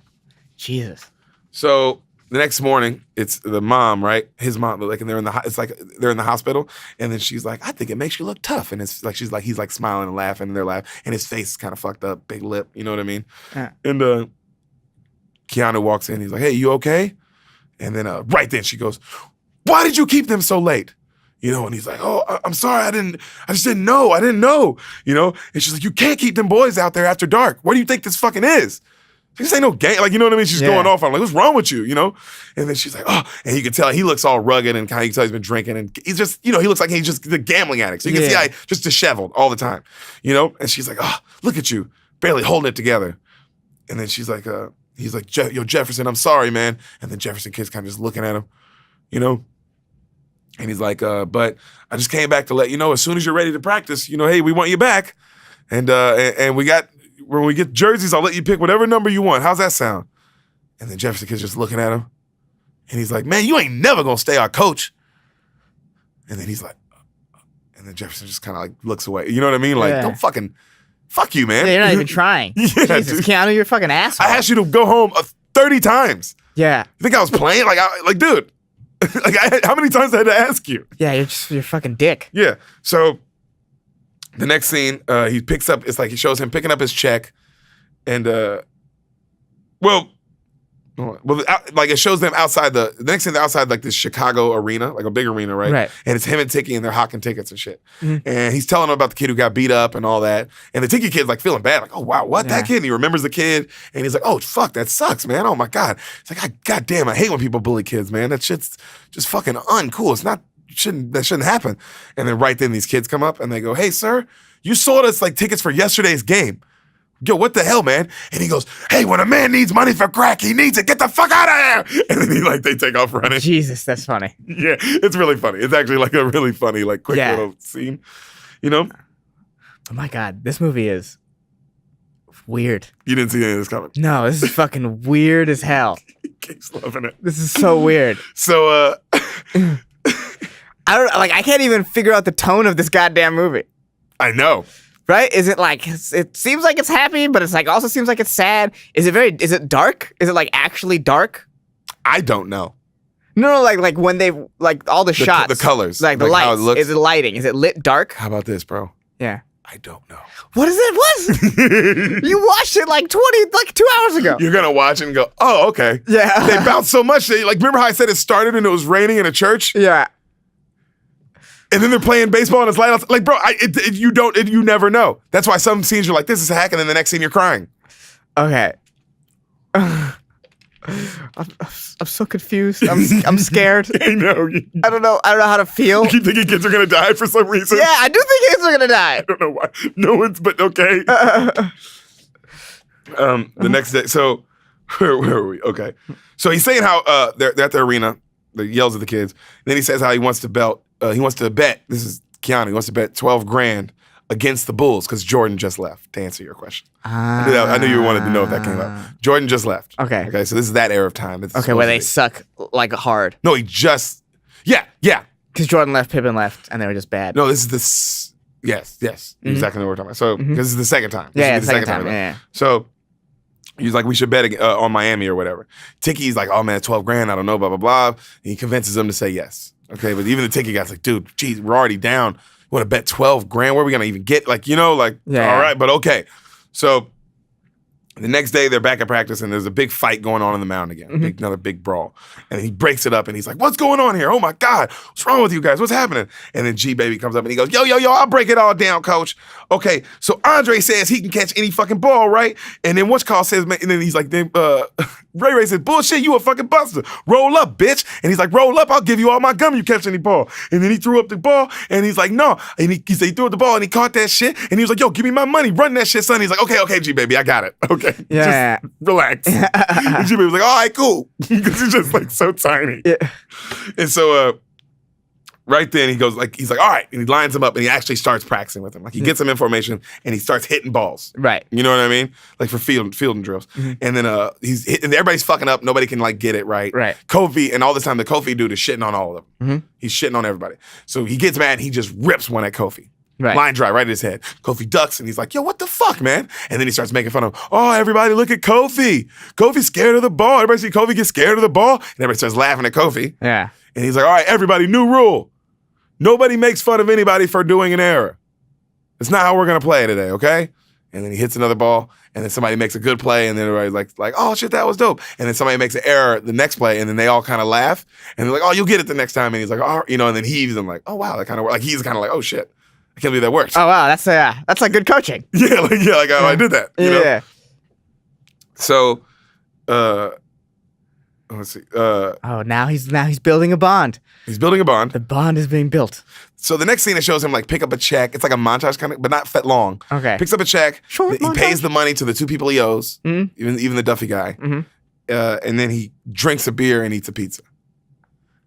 Jesus. So the next morning, it's the mom, right? His mom, and they're in the hospital, and then she's like, I think it makes you look tough. And it's like, he's like smiling and laughing, and they're laughing, and his face is kind of fucked up, big lip, you know what I mean? Yeah. And Keanu walks in, he's like, hey, you okay? And then right then she goes, why did you keep them so late? You know, and he's like, oh, I'm sorry, I just didn't know, you know? And she's like, you can't keep them boys out there after dark. What do you think this fucking is? This ain't no game. Like, you know what I mean? She's going off on like, what's wrong with you? You know? And then she's like, oh, and you can tell he looks all rugged and kind of, you can tell he's been drinking, and he's just, you know, he looks like he's just the gambling addict. So you can see how just disheveled all the time, you know? And she's like, oh, look at you, barely holding it together. And then she's like, he's like, yo, Jefferson, I'm sorry, man. And then Jefferson kid's kind of just looking at him, you know? And he's like, but I just came back to let you know, as soon as you're ready to practice, you know, hey, we want you back. And when we get jerseys, I'll let you pick whatever number you want. How's that sound? And then Jefferson kid's just looking at him. And he's like, man, you ain't never gonna stay our coach. And then he's like, and then Jefferson just kind of like looks away. You know what I mean? Like, don't fuck you, man. Yeah, you're not even trying. Jesus, dude. Keanu, you're a fucking asshole. I asked you to go home 30 times. Yeah. You think I was playing? Dude. How many times I had to ask you? Yeah, you're fucking dick. Yeah. So the next scene, he picks up, it's like he shows him picking up his check, and it shows them outside the next thing, they're outside like this Chicago arena, like a big arena, right? Right. And it's him and Tiki, and they're hawking tickets and shit. Mm-hmm. And he's telling them about the kid who got beat up and all that. And the Tiki kid's like feeling bad, like, oh wow, what, that kid? And he remembers the kid, and he's like, oh fuck, that sucks, man. Oh my God. It's like, God damn, I hate when people bully kids, man. That shit's just fucking uncool. It's not, that shouldn't happen. And then right then these kids come up and they go, hey sir, you sold us like tickets for yesterday's game. Yo, what the hell, man? And he goes, hey, when a man needs money for crack, he needs it. Get the fuck out of here. And then they take off running. Jesus, that's funny. Yeah, it's really funny. It's actually like a really funny, like quick little scene, you know? Oh my God, this movie is weird. You didn't see any of this coming. No, this is fucking weird as hell. He keeps loving it. This is so weird. So, I can't even figure out the tone of this goddamn movie. I know. Right? Is it like, it seems like it's happy, but it's like also seems like it's sad. Is it dark? Is it like actually dark? I don't know. No, like when they, like all the shots. The colors. Like the lights. Is it lighting? Is it lit dark? How about this, bro? Yeah. I don't know. What is it? What? You watched it like 2 hours ago. You're going to watch it and go, oh, okay. Yeah. They bounce so much. Remember how I said it started and it was raining in a church? Yeah. And then they're playing baseball and it's light outside. Like, bro, you never know. That's why some scenes you're like, this is a hack, and then the next scene you're crying. Okay. I'm so confused. I'm scared. I know. I don't know how to feel. You keep thinking kids are gonna die for some reason. Yeah, I do think kids are gonna die. I don't know why. No one's, but okay. The next day, so where were we? Okay. So he's saying how they're at the arena. He yells at the kids. And then he says how he wants to bet. This is Keanu. He wants to bet $12,000 against the Bulls because Jordan just left. To answer your question, I knew you wanted to know if that came up. Jordan just left. Okay. Okay. So this is that era of time. Okay, where they suck like hard. No, he just. Yeah. Because Jordan left, Pippen left, and they were just bad. No, this is Yes. Mm-hmm. Exactly what we're talking about. So because this is the second time. Yeah, the second time. Yeah. So He's like, we should bet on Miami or whatever. Ticky's like, oh man, 12 grand, I don't know, blah, blah, blah. And he convinces him to say yes. Okay, but even the Ticky guy's like, dude, geez, we're already down. You want to bet 12 grand? Where are we going to even get? Like, all right, but okay. So the next day, they're back at practice, and there's a big fight going on the mound again, another big brawl. And he breaks it up, and he's like, what's going on here? Oh, my God. What's wrong with you guys? What's happening? And then G-Baby comes up, and he goes, yo, I'll break it all down, coach. Okay, so Andre says he can catch any fucking ball, right? And then What's Called says, and then he's like, Ray says, bullshit, you a fucking buster. Roll up, bitch. And he's like, roll up, I'll give you all my gum, you catch any ball. And then he threw up the ball, and he's like, no. And he said he threw up the ball, and he caught that shit, and he was like, yo, give me my money, run that shit, son. He's like, okay, G-Baby, I got it. Okay. Yeah. Just relax. And G-Baby was like, all right, cool. Because he's just like so tiny. Yeah. And so right then he's like, all right. And he lines him up and he actually starts practicing with him. Like he gets some information and he starts hitting balls. Right. You know what I mean? Like for fielding drills. And then and everybody's fucking up. Nobody can like get it right. Right. Kofi, and all this time the Kofi dude is shitting on all of them. He's shitting on everybody. So he gets mad and he just rips one at Kofi. Right. Line drive right at his head. Kofi ducks and he's like, yo, what the fuck, man? And then he starts making fun of him. Oh, everybody look at Kofi. Kofi's scared of the ball. Everybody see Kofi get scared of the ball. And everybody starts laughing at Kofi. Yeah. And he's like, all right, everybody, new rule. Nobody makes fun of anybody for doing an error. It's not how we're going to play today, okay? And then he hits another ball, and then somebody makes a good play, and then everybody's like, oh, shit, that was dope. And then somebody makes an error the next play, and then they all kind of laugh. And they're like, oh, you'll get it the next time. And he's like, oh, and then he's like, oh, wow, that kind of worked. Like, he's kind of like, oh, shit. I can't believe that worked. Oh, wow, that's like good coaching. I did that. You know? Yeah. So, let's see. Now he's building a bond. He's building a bond. The bond is being built. So the next scene, it shows him like pick up a check. It's like a montage kind of, but not fat long. Okay. Picks up a check. Short He montage. pays the money to the two people he owes, even the Duffy guy. And then he drinks a beer and eats a pizza.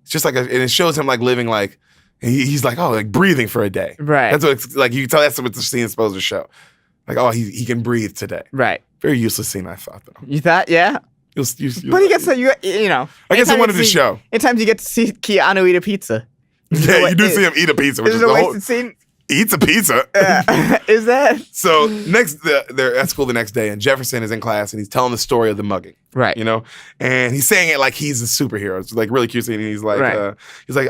It's just and it shows him like living like, he's like, oh, like breathing for a day. Right. That's what it's like. You can tell that's what the scene is supposed to show. Like, oh, he can breathe today. Right. Very useless scene, I thought, though. You thought, yeah? You'll But he gets to, you know. I guess I anytime wanted you to see- show. Anytime you get to see Keanu eat a pizza. Yeah, you do see him eat a pizza, which Is is it a the whole... wasted scene? Eats a pizza. Is that? So they're at school the next day, and Jefferson is in class, and he's telling the story of the mugging. Right. You know, and he's saying it like he's a superhero. It's like really cute scene. And he's like, Right.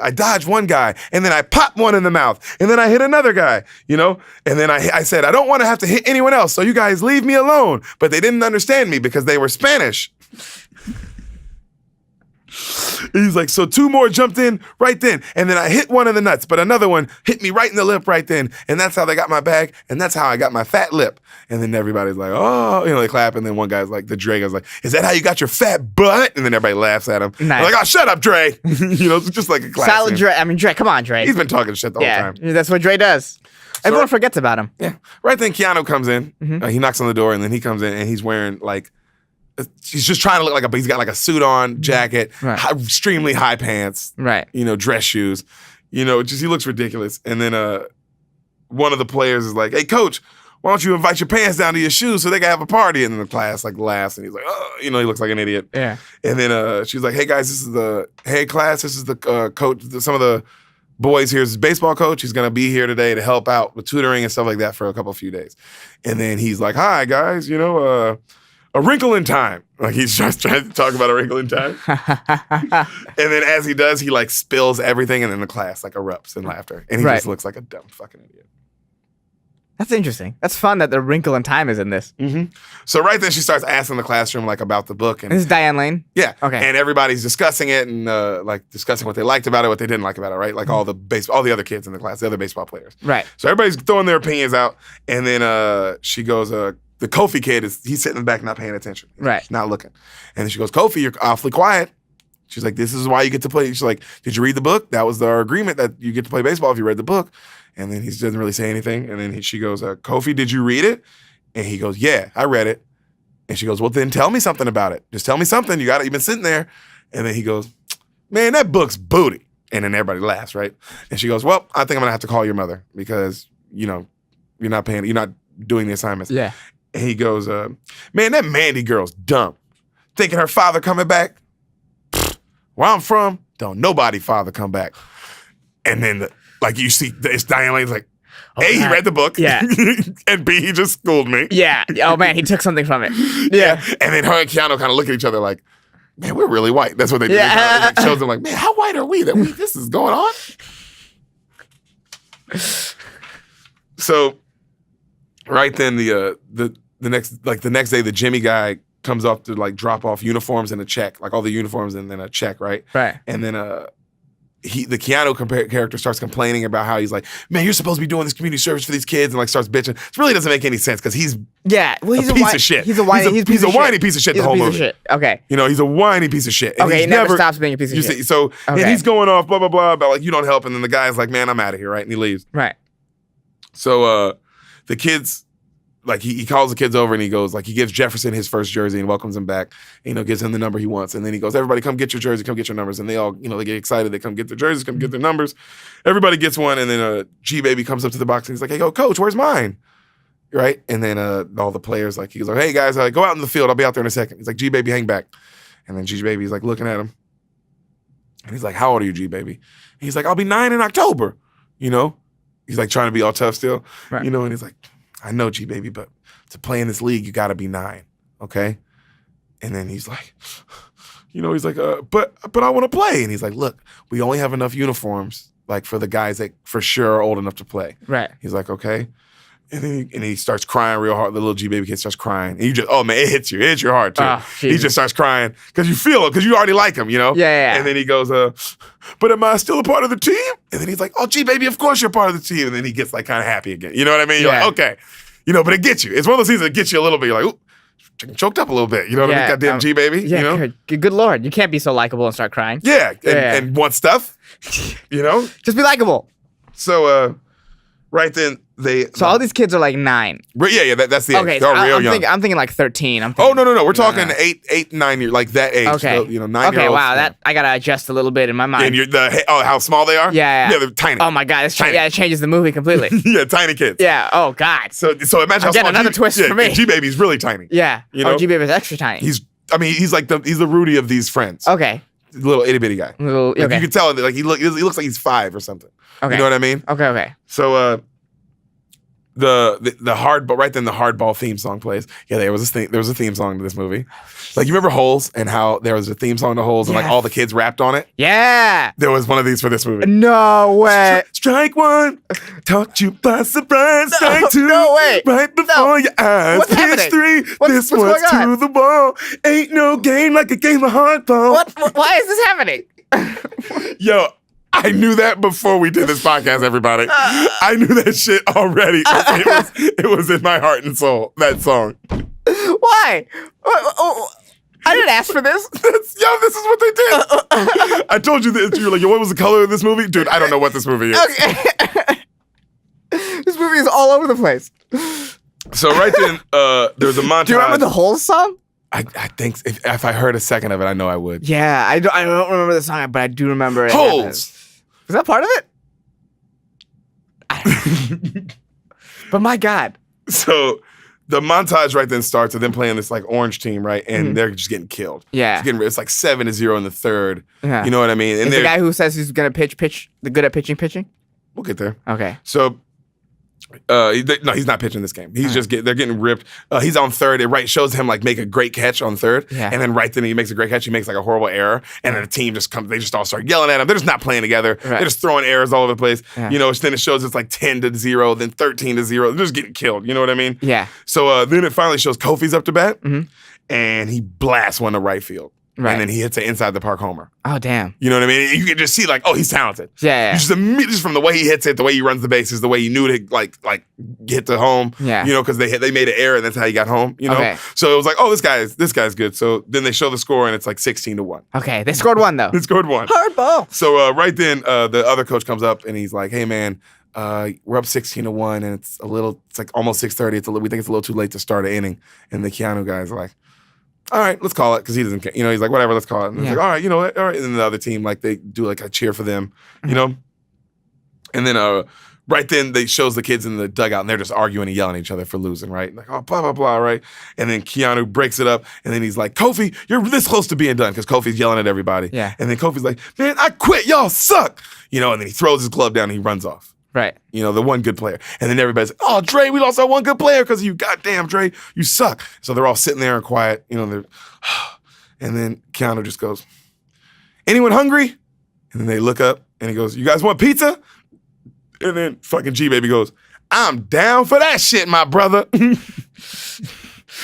I dodged one guy, and then I popped one in the mouth, and then I hit another guy. You know, and then I said I don't want to have to hit anyone else, so you guys leave me alone. But they didn't understand me because they were Spanish. He's like, so two more jumped in right then, and then I hit one in the nuts, but another one hit me right in the lip right then, and that's how they got my bag, and that's how I got my fat lip. And then everybody's like, oh, they clap, and then one guy's like, the Dre guy's like, is that how you got your fat butt? And then everybody laughs at him. Nice. They're like, oh, shut up, Dre. It's just like a class. Solid scene. Dre. I mean, Dre, come on, Dre. He's been talking shit the whole yeah, time. that's what Dre does. Everyone forgets about him. Yeah. Right then, Keanu comes in. He knocks on the door, and then he comes in, and he's wearing like, he's just trying to look like he's got like a suit on, jacket, Right. extremely high pants, Right. Dress shoes, just he looks ridiculous. And then one of the players is like, hey, coach, why don't you invite your pants down to your shoes so they can have a party? And then the class like laughs, and he's like, oh, he looks like an idiot. Yeah. And then she's like, hey guys, hey class, this is the coach, some of the boys here's his baseball coach. He's gonna be here today to help out with tutoring and stuff like that for a few days. And then he's like, hi guys, a wrinkle in time. Like he's just trying to talk about a wrinkle in time. And then as he does, he like spills everything, and then the class like erupts in laughter. And he Right. just looks like a dumb fucking idiot. That's interesting. That's fun that the wrinkle in time is in this. So right then she starts asking the classroom like about the book. And This is Diane Lane. yeah. Okay. And everybody's discussing it and like discussing what they liked about it, what they didn't like about it, right? Like all the other kids in the class, the other baseball players. Right. So everybody's throwing their opinions out. And then she goes, the Kofi kid he's sitting in the back not paying attention. Right. He's not looking. And then she goes, Kofi, you're awfully quiet. She's like, this is why you get to play. She's like, did you read the book? That was our agreement that you get to play baseball if you read the book. And then he doesn't really say anything. And then she goes, Kofi, did you read it? And he goes, yeah, I read it. And she goes, well, then tell me something about it. Just tell me something. You've been sitting there. And then he goes, man, that book's booty. And then everybody laughs, right? And she goes, well, I think I'm going to have to call your mother because, you're not doing the assignments. Yeah. And he goes, man, that Mandy girl's dumb. Thinking her father coming back? Pfft, where I'm from, don't nobody father come back. And then, you see, it's Diane Lane's like, Oh, A, he God. read the book. Yeah. And B, he just schooled me. Yeah. Oh man, he took something from it. Yeah. And then her and Keanu kind of look at each other like, man, we're really white. That's what they do. Yeah. It like shows them like, man, how white are we that this is going on? So right then the next day the Jimmy guy comes up to like drop off uniforms and a check, like all the uniforms and then a check, right? Right. And then the Keanu character starts complaining about how he's like, man, you're supposed to be doing this community service for these kids, and like starts bitching. It really doesn't make any sense because he's he's a piece of shit. He's a whiny. He's a whiny piece of shit. He's The whole a piece movie. of shit. Okay. You know, he's a whiny piece of shit. And Okay. he's He never stops being a piece of you shit. see, so and Okay. he's going off blah blah blah about like you don't help, and then the guy's like, man, I'm out of here, right? And he leaves. Right. So the kids, like he calls the kids over and he goes, like he gives Jefferson his first jersey and welcomes him back, gives him the number he wants. And then he goes, everybody come get your jersey, come get your numbers. And they all, they get excited. They come get their jerseys, come get their numbers. Everybody gets one. And then G-Baby comes up to the box and he's like, hey, yo, coach, where's mine? Right? And then all the players, like, he goes like, hey guys, go out in the field. I'll be out there in a second. He's like, G-Baby, hang back. And then G-Baby's like looking at him. And he's like, how old are you, G-Baby? And he's like, I'll be 9 in October. He's like trying to be all tough still. Right. And he's like, I know, G-Baby, but to play in this league, you got to be 9, okay? And then he's like, he's like, but I want to play. And he's like, look, we only have enough uniforms, like for the guys that for sure are old enough to play. Right. He's like, okay. And then he starts crying real hard. The little G-Baby kid starts crying. And you just, oh man, it hits you. It hits your heart too. Oh, he just starts crying because you feel it, because you already like him, Yeah. And then he goes, but am I still a part of the team? And then he's like, oh, G-Baby, of course you're part of the team. And then he gets like kind of happy again. You know what I mean? You're like, okay. But it gets you. It's one of those things that gets you a little bit. You're like, ooh, choked up a little bit. You know what I mean? Goddamn G-Baby. Yeah. Good Lord. You can't be so likable and start crying. Yeah. And want stuff. Just be likable. So right then, So all these kids are like 9. Yeah, that's the age. Okay, They're real young. I'm thinking like 13. Oh no! We're talking 8, 9 years, like that age. Okay, 9-year-olds. Okay, wow, that I gotta adjust a little bit in my mind. And how small they are? Yeah. They're tiny. Oh my God, it changes the movie completely. Yeah, tiny kids. Yeah. Oh God. So imagine how Again, small. another twist for me. G-Baby's really tiny. Yeah. Oh, G-Baby's extra tiny. He's the Rudy of these friends. Okay. Little itty bitty guy. Little. Like, Okay. you can tell that he looks like he's 5 or something. Okay. You know what I mean? Okay. So the hardball, right then the hardball theme song plays. Yeah, there was a theme song to this movie. Like, you remember Holes and how there was a theme song to Holes and like all the kids rapped on it? Yeah. There was one of these for this movie. No way. Strike 1, caught you by surprise. Strike 2, no way. right before your eyes. What's Pitch happening? 3, What's this going one's on? to the wall. Ain't no game like a game of hardball. What? Why is this happening? Yo, I knew that before we did this podcast, everybody. I knew that shit already. It was in my heart and soul, that song. Why? I didn't ask for this. This is what they did. I told you this. You were like, yo, what was the color of this movie? Dude, I don't know what this movie is. Okay. This movie is all over the place. So right then, there's a montage. Do you remember the whole song? I think if I heard a second of it, I know I would. Yeah, I don't remember the song, but I do remember it. Holes. Was that part of it? I don't know. But my God. So the montage right then starts with them playing this like orange team, right? And they're just getting killed. Yeah. It's like 7-0 in the third. Yeah. You know what I mean? And Is the guy who says he's gonna pitch, the good at pitching? We'll get there. Okay. So no, he's not pitching this game. He's they're getting ripped. He's on third. It shows him like make a great catch on third. Yeah. And then right then he makes a great catch. He makes like a horrible error. And then the team just comes, they just all start yelling at him. They're just not playing together. Right. They're just throwing errors all over the place. Yeah. Then it shows it's like 10-0, then 13-0. They're just getting killed. You know what I mean? Yeah. So then it finally shows Kofi's up to bat. And he blasts one to right field. Right. And then he hits an inside the park homer. Oh damn. You know what I mean? You can just see like, oh, he's talented. Yeah. You just immediately, just from the way he hits it, the way he runs the bases, the way he knew to like get to home. Yeah. Because they made an error and that's how he got home. Okay. So it was like, oh, this guy's good. So then they show the score and it's like 16-1. Okay. They scored 1 though. They scored 1. Hardball. So right then the other coach comes up and he's like, hey man, we're up 16-1 and it's like almost 6:30. We think it's a little too late to start an inning. And the Keanu guys are like, all right, let's call it, because he doesn't care. He's like, whatever, let's call it. And he's like, all right, you know what? All right. And then the other team, like, they do like a cheer for them, And then right then they shows the kids in the dugout and they're just arguing and yelling at each other for losing, right? Like, oh, blah, blah, blah, right? And then Keanu breaks it up and then he's like, Kofi, you're this close to being done, because Kofi's yelling at everybody. Yeah. And then Kofi's like, man, I quit. Y'all suck. And then he throws his glove down and he runs off. Right. You know, the one good player. And then everybody's like, oh, Dre, we lost our one good player because of you. Goddamn, Dre, you suck. So they're all sitting there and quiet. You know, and then Keanu just goes, anyone hungry? And then they look up and he goes, you guys want pizza? And then fucking G-Baby goes, I'm down for that shit, my brother.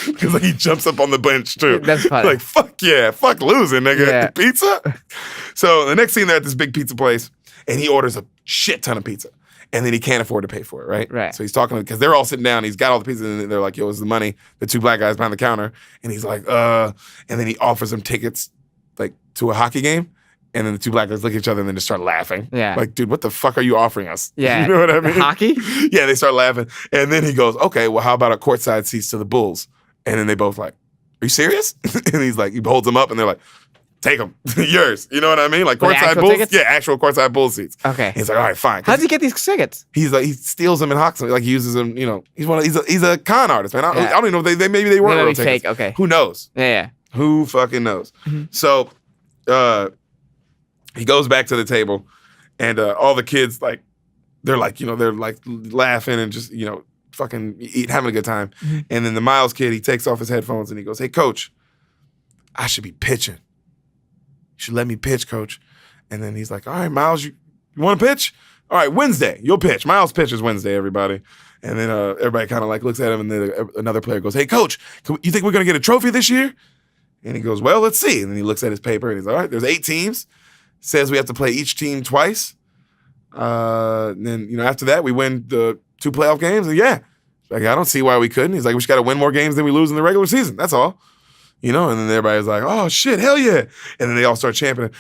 Because like, he jumps up on the bench too. That's funny. Like, fuck yeah, fuck losing, nigga. Yeah. Pizza? So the next scene, they're at this big pizza place and he orders a shit ton of pizza. And then he can't afford to pay for it, right? Right. So he's talking because they're all sitting down. He's got all the pizza, and they're like, "Yo, is the money?" The two black guys behind the counter, and he's like, And then he offers them tickets, like to a hockey game, and then the two black guys look at each other and then just start laughing. Yeah. Like, dude, what the fuck are you offering us? Yeah. You know what I mean? Hockey? Yeah, they start laughing, and then he goes, "Okay, well, how about a courtside seats to the Bulls?" And then they both like, "Are you serious?" And he's like, he holds them up, and they're like, take them, yours. You know what I mean? Like Were they courtside actual Bulls. tickets? Yeah, actual courtside Bull seats. Okay. And he's like, all right, fine. How does he get these tickets? He's like, he steals them and hawks them. Like he uses them. You know, he's a con artist, man. I Yeah. don't even know if they maybe they weren't Maybe real tickets. fake. Okay. Who knows? Yeah. Who fucking knows? Mm-hmm. So, he goes back to the table, and all the kids they're laughing and just fucking having a good time. Mm-hmm. And then the Miles kid, he takes off his headphones and he goes, "Hey, coach, I should be pitching. You should let me pitch, coach." And then he's like, "All right, Miles, you want to pitch? All right, Wednesday, you'll pitch." Miles pitches Wednesday, everybody. And then everybody kind of looks at him, and then another player goes, "Hey, coach, you think we're going to get a trophy this year?" And he goes, "Well, let's see." And then he looks at his paper, and he's like, "All right, there's 8 teams. Says we have to play each team twice. And then, after that, we win the 2 playoff games." And yeah, like, I don't see why we couldn't. He's like, "We just got to win more games than we lose in the regular season. That's all." And then everybody's like, "Oh shit, hell yeah!" And then they all start chanting,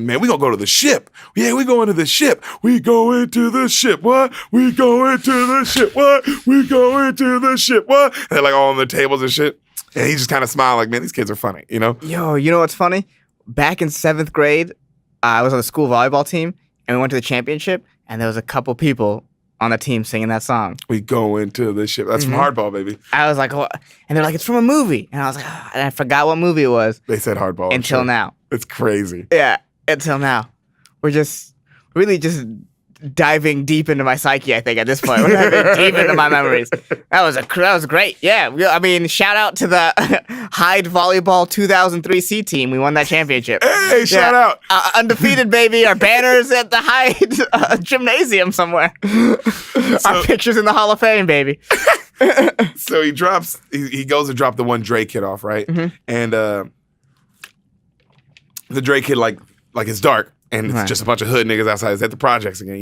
"Man, we gonna go to the ship. Yeah, we go into the ship. We go into the ship. What? We go into the ship. What? We go into the ship. What?" And they're like all on the tables and shit. And he just kind of smiled like, "Man, these kids are funny." Yo, you know what's funny? Back in 7th grade, I was on the school volleyball team, and we went to the championship, and there was a couple people on the team singing that song. We go into the ship. That's from Hardball, baby. I was like, "What?" And they're like, "It's from a movie." And I was like, "Oh," and I forgot what movie it was. They said Hardball. Until now. It's crazy. Yeah, until now. We're just really diving deep into my psyche, I think, at this point. We're diving deep into my memories. That was great. Yeah, I mean, shout out to the Hyde Volleyball 2003 C team. We won that championship. Hey, shout out. Undefeated, baby. Our banner's at the Hyde gymnasium somewhere. Our picture's in the Hall of Fame, baby. So he goes to drop the one Dre kid off, right? Mm-hmm. And the Dre kid, like it's dark. And it's just a bunch of hood niggas outside. It's at the projects again.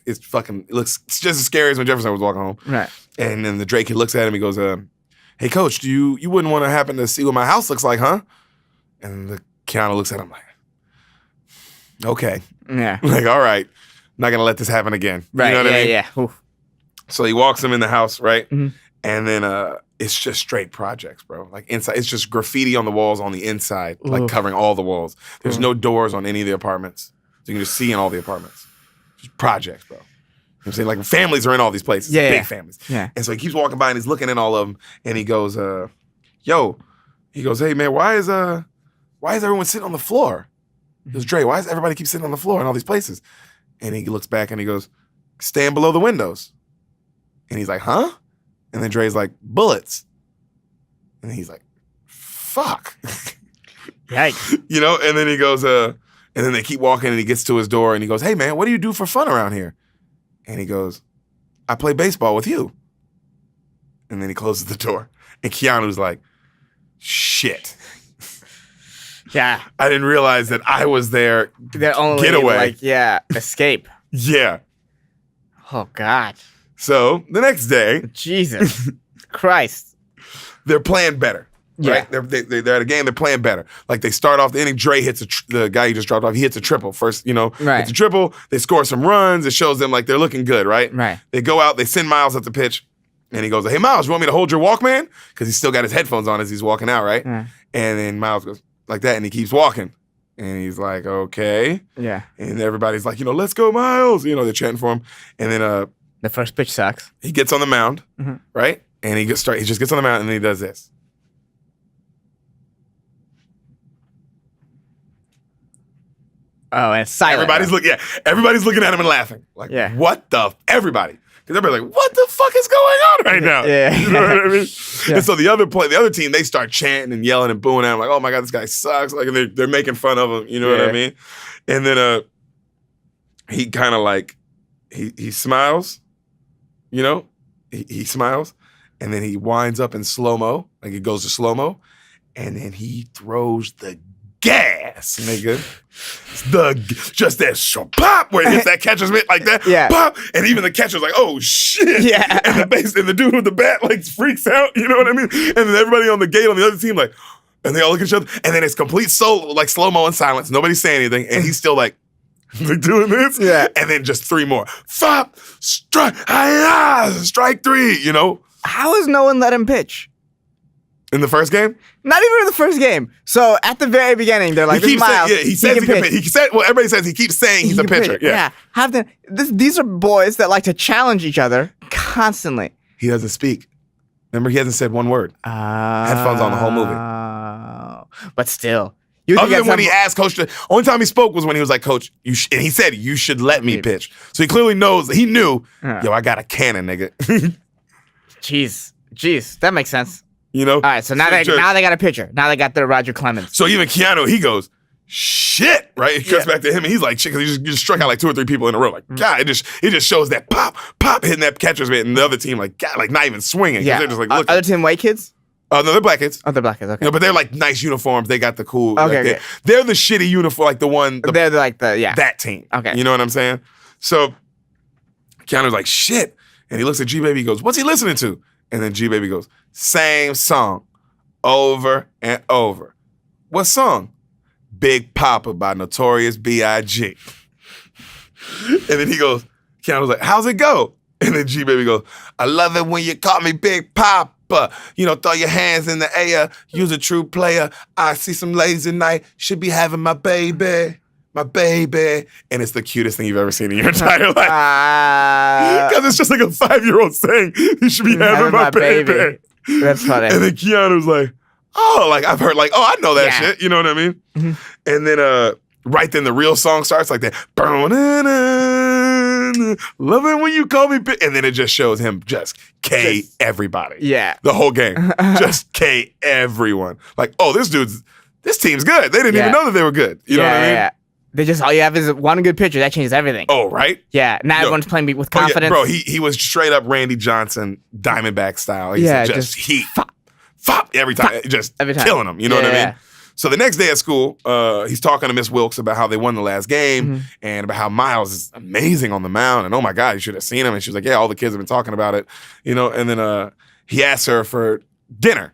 It's fucking, it looks just as scary as when Jefferson was walking home. Right. And then the Drake kid looks at him. He goes, "Hey, coach, you wouldn't want to happen to see what my house looks like, huh?" And the Keanu looks at him like, "Okay." Yeah. Like, all right. I'm not going to let this happen again. Right. You know what I mean? Yeah. Oof. So he walks him in the house, right? Mm-hmm. And then it's just straight projects, bro. Like inside, it's just graffiti on the walls on the inside, like covering all the walls. There's no doors on any of the apartments. So you can just see in all the apartments. Just projects, bro. You know what I'm saying? Like families are in all these places. Yeah, big families. Yeah. And so he keeps walking by and he's looking in all of them. And he goes, "Yo," he goes, "Hey man, why is everyone sitting on the floor?" He goes, "Dre, why does everybody keep sitting on the floor in all these places?" And he looks back and he goes, "Stand below the windows." And he's like, "Huh?" And then Dre's like, "Bullets." And he's like, "Fuck." Yikes. And then he goes, and then they keep walking and he gets to his door and he goes, "Hey man, what do you do for fun around here?" And he goes, "I play baseball with you." And then he closes the door. And Keanu's like, "Shit." Yeah. I didn't realize that I was there. Their only Getaway. escape. Yeah. Oh God. So the next day, Jesus Christ. they're playing better. Yeah. Right? They're at a game, they're playing better. Like they start off the inning, Dre hits the guy he just dropped off, he hits a triple first, Right. hits a triple, they score some runs, it shows them like they're looking good, right? Right. They go out, they send Miles at the pitch, and he goes, "Hey Miles, you want me to hold your Walkman?" Because he's still got his headphones on as he's walking out, right? Yeah. And then Miles goes like that, and he keeps walking. And he's like, "Okay." Yeah. And everybody's like, "Let's go, Miles." They're chanting for him. And then The first pitch sucks. he gets on the mound, right? And he just gets on the mound and then he does this. Oh, and it's silent. Everybody's looking at him and laughing. Like, Yeah. what the? Everybody. Because everybody's like, what the fuck is going on right now? Yeah. You know what I mean? Yeah. And so the other team, they start chanting and yelling and booing at him, like, oh my God, this guy sucks. Like, and they're making fun of him. You know what I mean? And then he kind of like, he smiles, you know? He smiles, and then he winds up in slow-mo, like it goes to slow-mo, and then he throws the gas, nigga. Just that pop where it hits that catcher's mitt like that. Yeah. Pop. And even the catcher's like, oh shit. Yeah. And the dude with the bat like freaks out. You know what I mean? And then everybody on the gate on the other team like, and they all look at each other. And then it's complete slow-mo and silence. Nobody's saying anything. And he's still like doing this. Yeah. And then just three more. Fop, strike 3, you know? How has no one let him pitch? In the first game? Not even in the first game. So at the very beginning, they're like, he keeps Miles. saying, he says he can pitch. He said, well, everybody says he keeps saying he's a pitcher. Yeah. These are boys that like to challenge each other constantly. He doesn't speak. Remember, he hasn't said one word. Headphones on the whole movie. But still. Other than when he asked Coach, only time he spoke was when he was like, Coach, and he said, you should let me pitch. So he clearly knows, he knew, yo, I got a cannon, nigga. Jeez, that makes sense. You know? All right, so now they got a pitcher. Now they got their Roger Clemens. So even Keanu, he goes, shit, right? It cuts back to him, and he's like, shit, because he just struck out like 2 or 3 people in a row. Like, God, it just shows that pop, hitting that catcher's mitt, and the other team, like, God, like not even swinging. Yeah. They're just like, look. Other team white kids? No, they're black kids. Oh, they're black kids, okay. You know, but they're like nice uniforms. They got the cool. Okay, they're the shitty uniform, like the one. They're like that team. Okay. You know what I'm saying? So Keanu's like, shit. And he looks at G Baby, he goes, what's he listening to? And then G Baby goes, same song. Over and over. What song? Big Papa by Notorious B.I.G. And then he goes, Keanu's like, how's it go? And then G Baby goes, I love it when you call me Big Papa. You know, throw your hands in the air. Use a true player. I see some ladies tonight. Should be having my baby. My baby. And it's the cutest thing you've ever seen in your entire life. Because it's just like a 5-year-old saying, you should be having my baby. That's funny. And then Keanu's like, oh, like I've heard, like, oh, I know that shit. You know what I mean? Mm-hmm. And then right then the real song starts like that. Love it when you call me big. And then it just shows him just everybody. Yeah. The whole game. Just K everyone. Like, oh, this team's good. They didn't even know that they were good. You know what I mean? Yeah. They just, all you have is one good pitcher. That changes everything. Oh, right? Yeah. Now everyone's playing with confidence. Bro, he was straight up Randy Johnson, Diamondback style. He's just heat. Fop every time. Just every time. Killing him. You know what I mean? So the next day at school, he's talking to Miss Wilkes about how they won the last game and about how Miles is amazing on the mound. And oh my God, you should have seen him. And she was like, yeah, all the kids have been talking about it. You know, and then he asked her for dinner.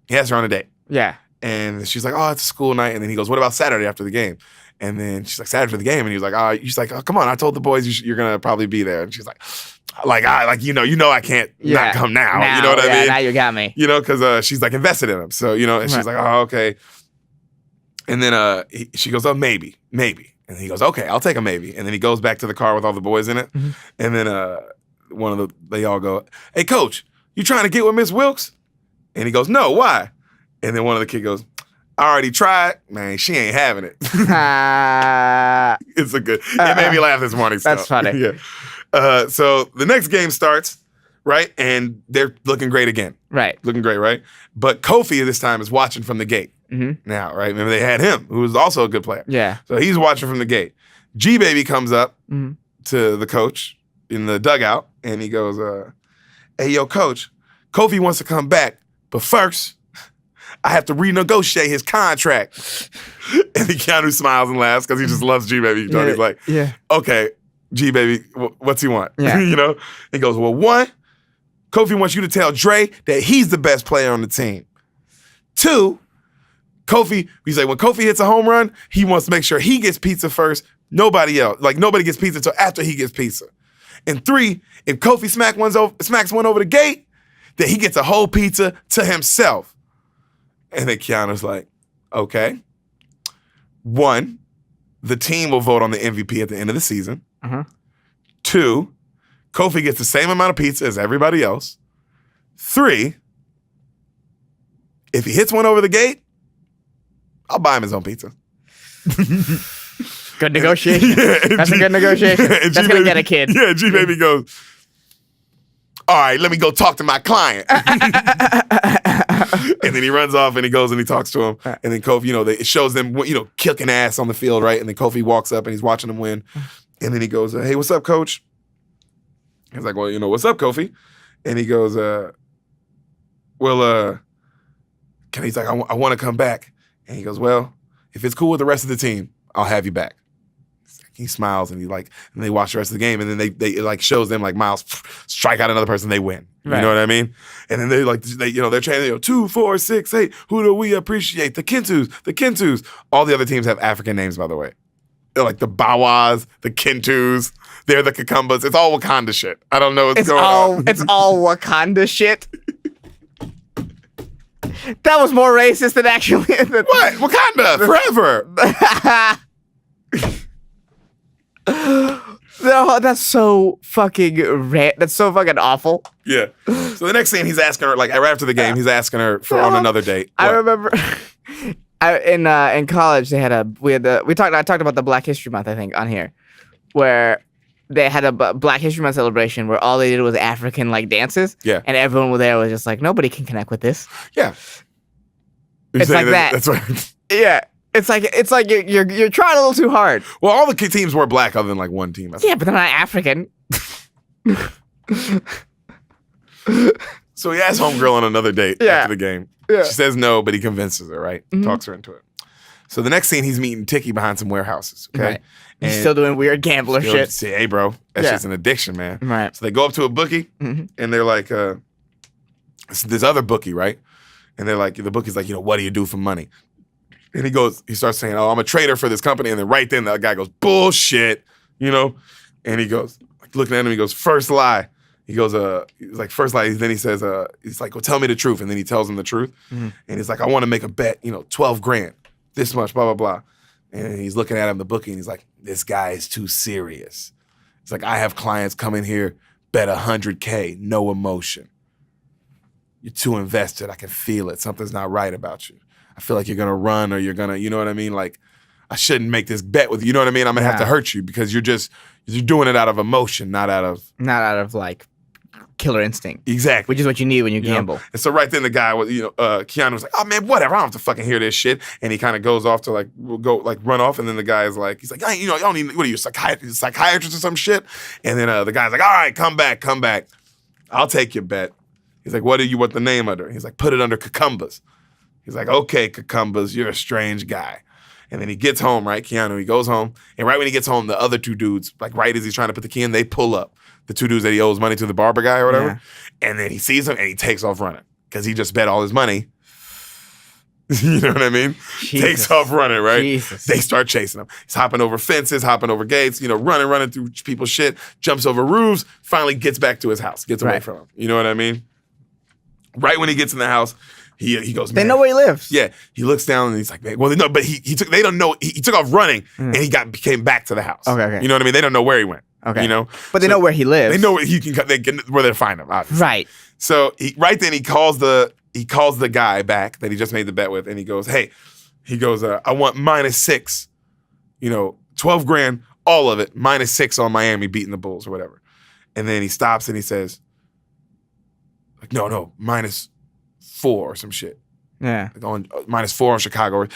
He asked her on a date. Yeah. And she's like, oh, it's a school night. And then he goes, what about Saturday after the game? And then she's like, Saturday for the game. And he was like, she's like, oh, come on. I told the boys you're going to probably be there. And she's like, you know, I can't not come now. You know what I mean? Now you got me. You know, because she's like invested in him. So, you know, and she's like, oh, okay. And then she goes, oh, maybe. And he goes, okay, I'll take a maybe. And then he goes back to the car with all the boys in it. Mm-hmm. And then they all go, hey, coach, you trying to get with Miss Wilkes? And he goes, no, why? And then one of the kids goes, I already tried. Man, she ain't having it. It made me laugh this morning. That's funny. Yeah. So the next game starts, right? And they're looking great again. Right. Looking great, right? But Kofi this time is watching from the gate now, right? Remember they had him, who was also a good player. Yeah. So he's watching from the gate. G-Baby comes up to the coach in the dugout, and he goes, hey, yo, coach, Kofi wants to come back, but first, I have to renegotiate his contract. And then Keanu smiles and laughs because he just loves G-Baby. Yeah, he's like, okay, G-Baby, what's he want? Yeah. You know? He goes, well, 1, Kofi wants you to tell Dre that he's the best player on the team. 2, Kofi, he's like, when Kofi hits a home run, he wants to make sure he gets pizza first, nobody else. Like, nobody gets pizza until after he gets pizza. And 3, if Kofi smacks one over the gate, then he gets a whole pizza to himself. And then Keanu's like, okay. 1, the team will vote on the MVP at the end of the season. 2, Kofi gets the same amount of pizza as everybody else. 3, if he hits one over the gate, I'll buy him his own pizza. Good negotiation. That's a good negotiation. That's going to get a kid. Yeah, G-Baby goes, all right, let me go talk to my client. And then he runs off and he goes and he talks to him. And then Kofi, it shows them, kicking ass on the field, right? And then Kofi walks up and he's watching them win. And then he goes, hey, what's up, coach? He's like, well, what's up, Kofi? And he goes, he's like, I want to come back. And he goes, well, if it's cool with the rest of the team, I'll have you back. He smiles and and they watch the rest of the game, and then they like shows them like Miles strike out another person, they win. Right. You know what I mean? And then they're chanting, 2, 4, 6, 8. Who do we appreciate? The Kintus. All the other teams have African names, by the way. They're like the Bawas, the Kintus. They're the Cucumbas. It's all Wakanda shit. I don't know what's going on. It's all Wakanda shit. That was more racist than actually. What? Wakanda forever. No, that's so fucking that's so fucking awful. Yeah. So the next scene, he's asking her, like right after the game, he's asking her on another date. I remember in college I talked about the Black History Month, I think, on here, where they had a Black History Month celebration where all they did was African like dances. Yeah. And everyone there was just like, nobody can connect with this. Yeah. It's like that. That's right. Yeah. It's like you're trying a little too hard. Well, all the teams were black other than like one team. Yeah, but they're not African. So he asks homegirl on another date after the game. Yeah. She says no, but he convinces her, right? Mm-hmm. Talks her into it. So the next scene, he's meeting Tiki behind some warehouses, okay? Right. He's still doing weird gambler shit. Say, hey, bro, that's just an addiction, man. Right. So they go up to a bookie, and they're like, this other bookie, right? And they're like, the bookie's like, what do you do for money? And he starts saying, oh, I'm a trader for this company. And then right then, the guy goes, bullshit, And he goes, like, looking at him, he goes, first lie. He goes, he's like, first lie. Then he says, he's like, well, tell me the truth. And then he tells him the truth. Mm-hmm. And he's like, I want to make a bet, 12 grand, this much, blah, blah, blah. And he's looking at him, the bookie, and he's like, this guy is too serious. It's like, I have clients come in here, bet $100K, no emotion. You're too invested. I can feel it. Something's not right about you. I feel like you're going to run or you're going to, you know what I mean? Like, I shouldn't make this bet with you. You know what I mean? I'm going to have to hurt you because you're doing it out of emotion, not out of like killer instinct. Exactly. Which is what you need when you gamble. And so right then the guy was, Keanu was like, oh man, whatever. I don't have to fucking hear this shit. And he kind of goes off to run off. And then the guy is like, he's like, you don't need, what are you, psychiatrist or some shit? And then the guy's like, all right, come back. I'll take your bet. He's like, what do you want the name under? He's like, put it under Cucumbas. He's like, okay, Cucumbas, you're a strange guy. And then he gets home, right? Keanu, he goes home. And right when he gets home, the other two dudes, like right as he's trying to put the key in, they pull up. The two dudes that he owes money to, the barber guy or whatever. Yeah. And then he sees them and he takes off running because he just bet all his money. You know what I mean? Jesus. Takes off running, right? Jesus. They start chasing him. He's hopping over fences, hopping over gates, running through people's shit, jumps over roofs, finally gets back to his house, gets away from him. You know what I mean? Right when he gets in the house, he goes, man. They know where he lives. Yeah. He looks down and he's like, man, well, no, but they don't know. He took off running and he came back to the house. Okay. You know what I mean? They don't know where he went. Okay. But they know where he lives. They know where where they find him, obviously. Right. So right then he calls the guy back that he just made the bet with, and he goes, hey, I want -6, 12 grand, all of it, -6 on Miami beating the Bulls or whatever. And then he stops and he says, like, no, -4 or some shit. Yeah. Like on -4 on Chicago. Or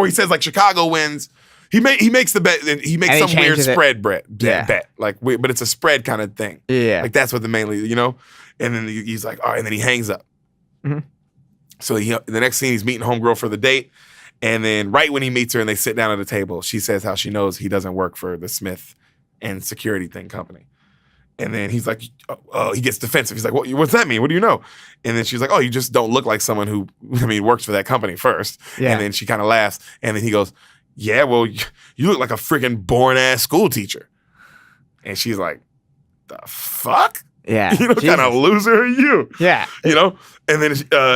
he says like Chicago wins. He makes the bet. He makes some weird spread bet. Like, but it's a spread kind of thing. Yeah. Like that's what the mainly, And then he's like, all right, and then he hangs up. Mm-hmm. So the next scene, he's meeting homegirl for the date. And then right when he meets her and they sit down at a table, she says how she knows he doesn't work for the Smith and security thing company. And then he's like, he gets defensive. He's like, what's that mean? What do you know? And then she's like, oh, you just don't look like someone who, works for that company first. Yeah. And then she kind of laughs. And then he goes, yeah, well, you look like a freaking born-ass school teacher. And she's like, the fuck? Yeah. What kind of loser are you? Yeah. And then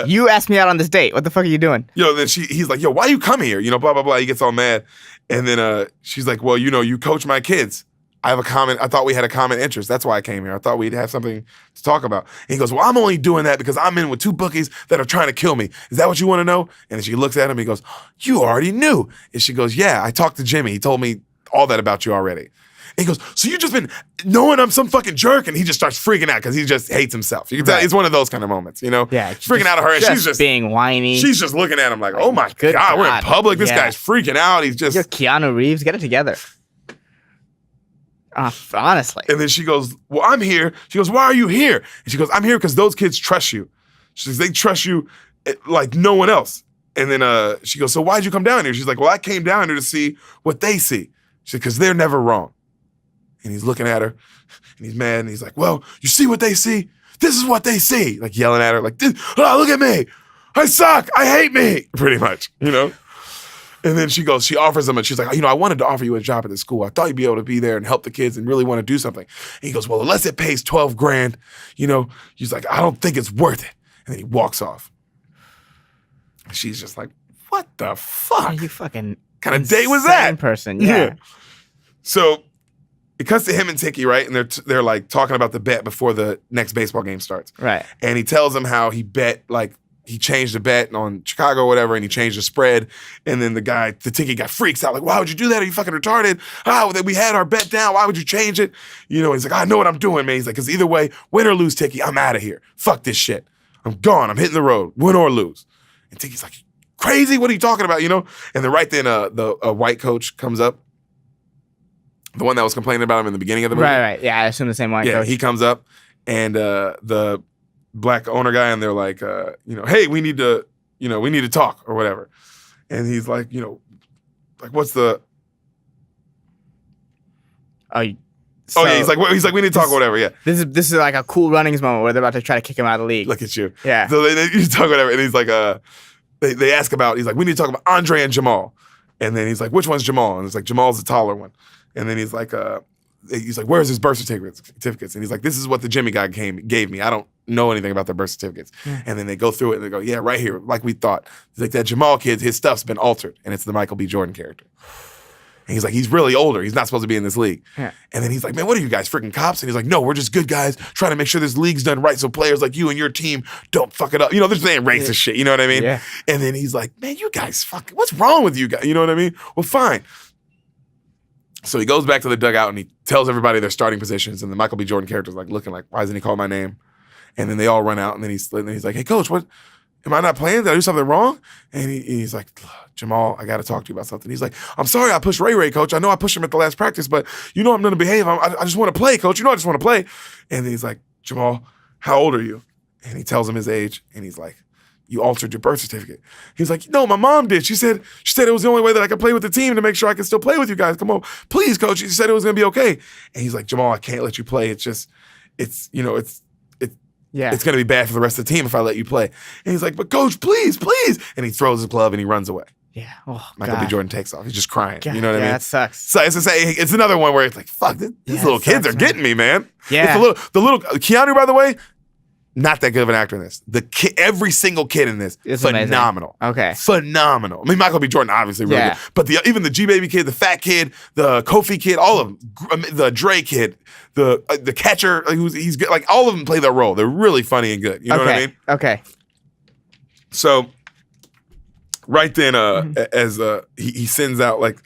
you asked me out on this date. What the fuck are you doing? Then he's like, why you come here? Blah, blah, blah. He gets all mad. And then she's like, well, you coach my kids. I thought we had a common interest. That's why I came here. I thought we'd have something to talk about. And he goes, well, I'm only doing that because I'm in with 2 bookies that are trying to kill me. Is that what you want to know? And then she looks at him. He goes, you already knew. And she goes, yeah, I talked to Jimmy. He told me all that about you already. And he goes, so you just been knowing I'm some fucking jerk? And he just starts freaking out because he just hates himself. You can tell it's one of those kind of moments, you know? Yeah. He's freaking out of her. And she's just being whiny. She's just looking at him like, oh my God, we're in public. This guy's freaking out. He's just... You're Keanu Reeves. Get it together. Honestly. And then she goes, well, I'm here. She goes, why are you here? And she goes, I'm here because those kids trust you. She says, they trust you like no one else. And then she goes, so why'd you come down here? She's like, well, I came down here to see what they see. She said, because they're never wrong. And he's looking at her, and he's mad, and he's like, well, you see what they see? This is what they see. Like yelling at her, like, oh, look at me. I suck. I hate me. Pretty much, you know? And then she offers him, and she's like, I wanted to offer you a job at the school. I thought you'd be able to be there and help the kids and really want to do something. And he goes, well, unless it pays $12,000, he's like, I don't think it's worth it. And then he walks off. And she's just like, what the fuck? Are you fucking kind of date was that? Person, yeah. So it cuts to him and Tiki, right? And they're like talking about the bet before the next baseball game starts. Right. And he tells them how he bet, like, he changed the bet on Chicago or whatever, and he changed the spread. And then the Tiki guy freaks out, like, why would you do that? Are you fucking retarded? We had our bet down. Why would you change it? He's like, I know what I'm doing, man. He's like, because either way, win or lose, Tiki, I'm out of here. Fuck this shit. I'm gone. I'm hitting the road, win or lose. And Tiki's like, crazy? What are you talking about, And then right then, a white coach comes up. The one that was complaining about him in the beginning of the movie. Right. Yeah, I assume the same white coach. He comes up, and the black owner guy, and they're like, hey, we need to talk or whatever. And he's like, like, what's the... he's like, we need to talk or whatever, yeah. This is like a Cool Runnings moment where they're about to try to kick him out of the league. Look at you. Yeah. So they talk whatever, and he's like, they ask about, he's like, we need to talk about Andre and Jamal. And then he's like, which one's Jamal? And it's like, Jamal's the taller one. And then he's like, where's his birth certificates? And he's like, this is what the Jimmy guy gave me. I don't know anything about their birth certificates. And then they go through it and they go, yeah, right here, like we thought. He's like, that Jamal kid, his stuff's been altered, and it's the Michael B. Jordan character. And he's like, he's really older. He's not supposed to be in this league. Yeah. And then he's like, man, what are you guys, freaking cops? And he's like, no, we're just good guys trying to make sure this league's done right so players like you and your team don't fuck it up. They're saying racist shit, you know what I mean? Yeah. And then he's like, man, you guys fucking, what's wrong with you guys? You know what I mean? Well, fine. So he goes back to the dugout and he tells everybody their starting positions, and the Michael B. Jordan character's like looking like, why doesn't he call my name? And then they all run out, and then he's like, hey, coach, what? Am I not playing? Did I do something wrong? And he's like, Jamal, I got to talk to you about something. He's like, I'm sorry I pushed Ray, coach. I know I pushed him at the last practice, but I'm going to behave. I just want to play, coach. I just want to play. And then he's like, Jamal, how old are you? And he tells him his age, and he's like, you altered your birth certificate. He's like, no, my mom did. She said it was the only way that I could play with the team to make sure I could still play with you guys. Come on, please, coach. She said it was going to be okay. And he's like, Jamal, I can't let you play. It's going to be bad for the rest of the team if I let you play. And he's like, but coach, please. And he throws his glove and he runs away. Yeah. Oh, Michael B. Jordan takes off. He's just crying. God, you know what I mean? Yeah, that sucks. So it's another one where it's like, fuck, these little kids are getting me, man. Yeah. The little Keanu, by the way, not that good of an actor in this. Every single kid in this, it's phenomenal. Amazing. Okay. Phenomenal. I mean, Michael B. Jordan, obviously, really good. But even the G-Baby kid, the fat kid, the Kofi kid, all of them, the Dre kid, the catcher, he's good. Like, all of them play their role. They're really funny and good. You know what I mean? Okay. So, right then, as he sends out, like,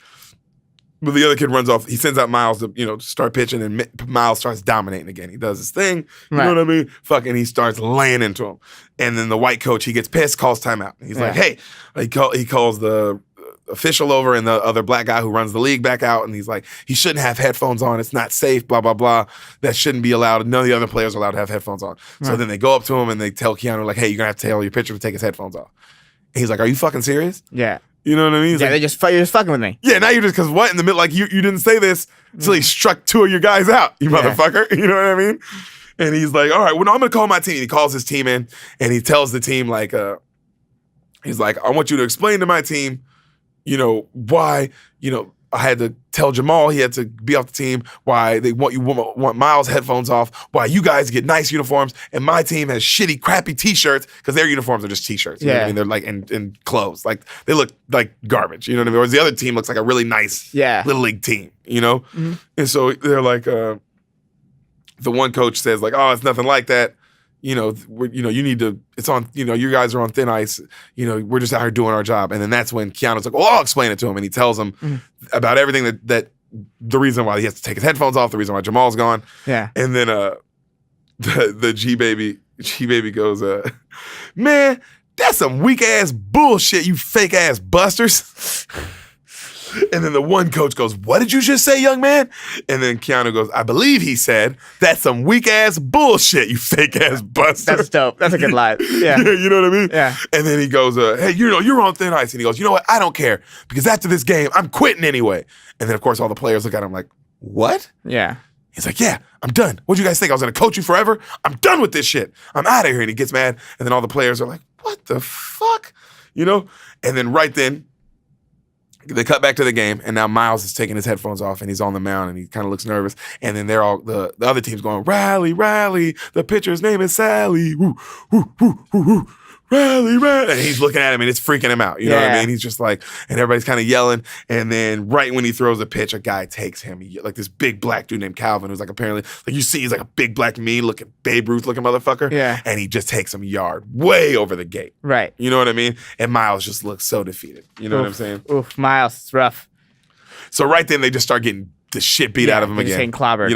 but the other kid runs off. He sends out Miles to start pitching, and Miles starts dominating again. He does his thing. You know what I mean? Fucking, he starts laying into him. And then the white coach, he gets pissed, calls timeout. He's like, hey, he calls the official over and the other black guy who runs the league back out, and he's like, he shouldn't have headphones on. It's not safe, blah, blah, blah. That shouldn't be allowed. None of the other players are allowed to have headphones on. So then they go up to him and they tell Keanu, like, hey, you're going to have to tell your pitcher to take his headphones off. And he's like, are you fucking serious? Yeah. You know what I mean? He's yeah, like, you're just fucking with me. Yeah, now you're just, because what? In the middle, like, you didn't say this until he struck two of your guys out, you motherfucker. You know what I mean? And he's like, all right, well, no, I'm going to call my team. He calls his team in, and he tells the team, like, he's like, I want you to explain to my team, why, I had to tell Jamal he had to be off the team. Why they want Miles' headphones off. Why you guys get nice uniforms and my team has shitty, crappy T-shirts because their uniforms are just T-shirts. You know what I mean? They're like in clothes. Like they look like garbage. You know what I mean? Whereas the other team looks like a really nice little league team. You know? Mm-hmm. And so they're like, the one coach says like, oh, it's nothing like that. You know, you need to, it's on, you guys are on thin ice. We're just out here doing our job. And then that's when Keanu's like, well, I'll explain it to him. And he tells him about everything that the reason why he has to take his headphones off, the reason why Jamal's gone. Yeah. And then the G-Baby goes, man, that's some weak ass bullshit, you fake ass busters. And then the one coach goes, what did you just say, young man? And then Keanu goes, I believe he said, that's some weak ass bullshit, you fake ass buster. That's dope. That's a good line. Yeah. You know what I mean? Yeah. And then he goes, hey, you're on thin ice. And he goes, you know what? I don't care. Because after this game, I'm quitting anyway. And then, of course, all the players look at him like, what? Yeah. He's like, yeah, I'm done. What'd you guys think? I was going to coach you forever? I'm done with this shit. I'm out of here. And he gets mad. And then all the players are like, what the fuck? And then right then, they cut back to the game, and now Miles is taking his headphones off, and he's on the mound, and he kind of looks nervous. And then they're all the other team's going, rally, rally. The pitcher's name is Sally. Woo, woo, woo, woo, woo. Rally, rally. And he's looking at him, and it's freaking him out. You know what I mean? He's just like, and everybody's kind of yelling. And then right when he throws a pitch, a guy takes him. Like this big black dude named Calvin, who's like apparently, like you see, he's like a big black mean-looking Babe Ruth-looking motherfucker. Yeah. And he just takes him a yard way over the gate. Right. You know what I mean? And Miles just looks so defeated. You know what I'm saying? Oof, Miles, it's rough. So right then, they just start getting the shit beat out of him again. Just getting clobbered.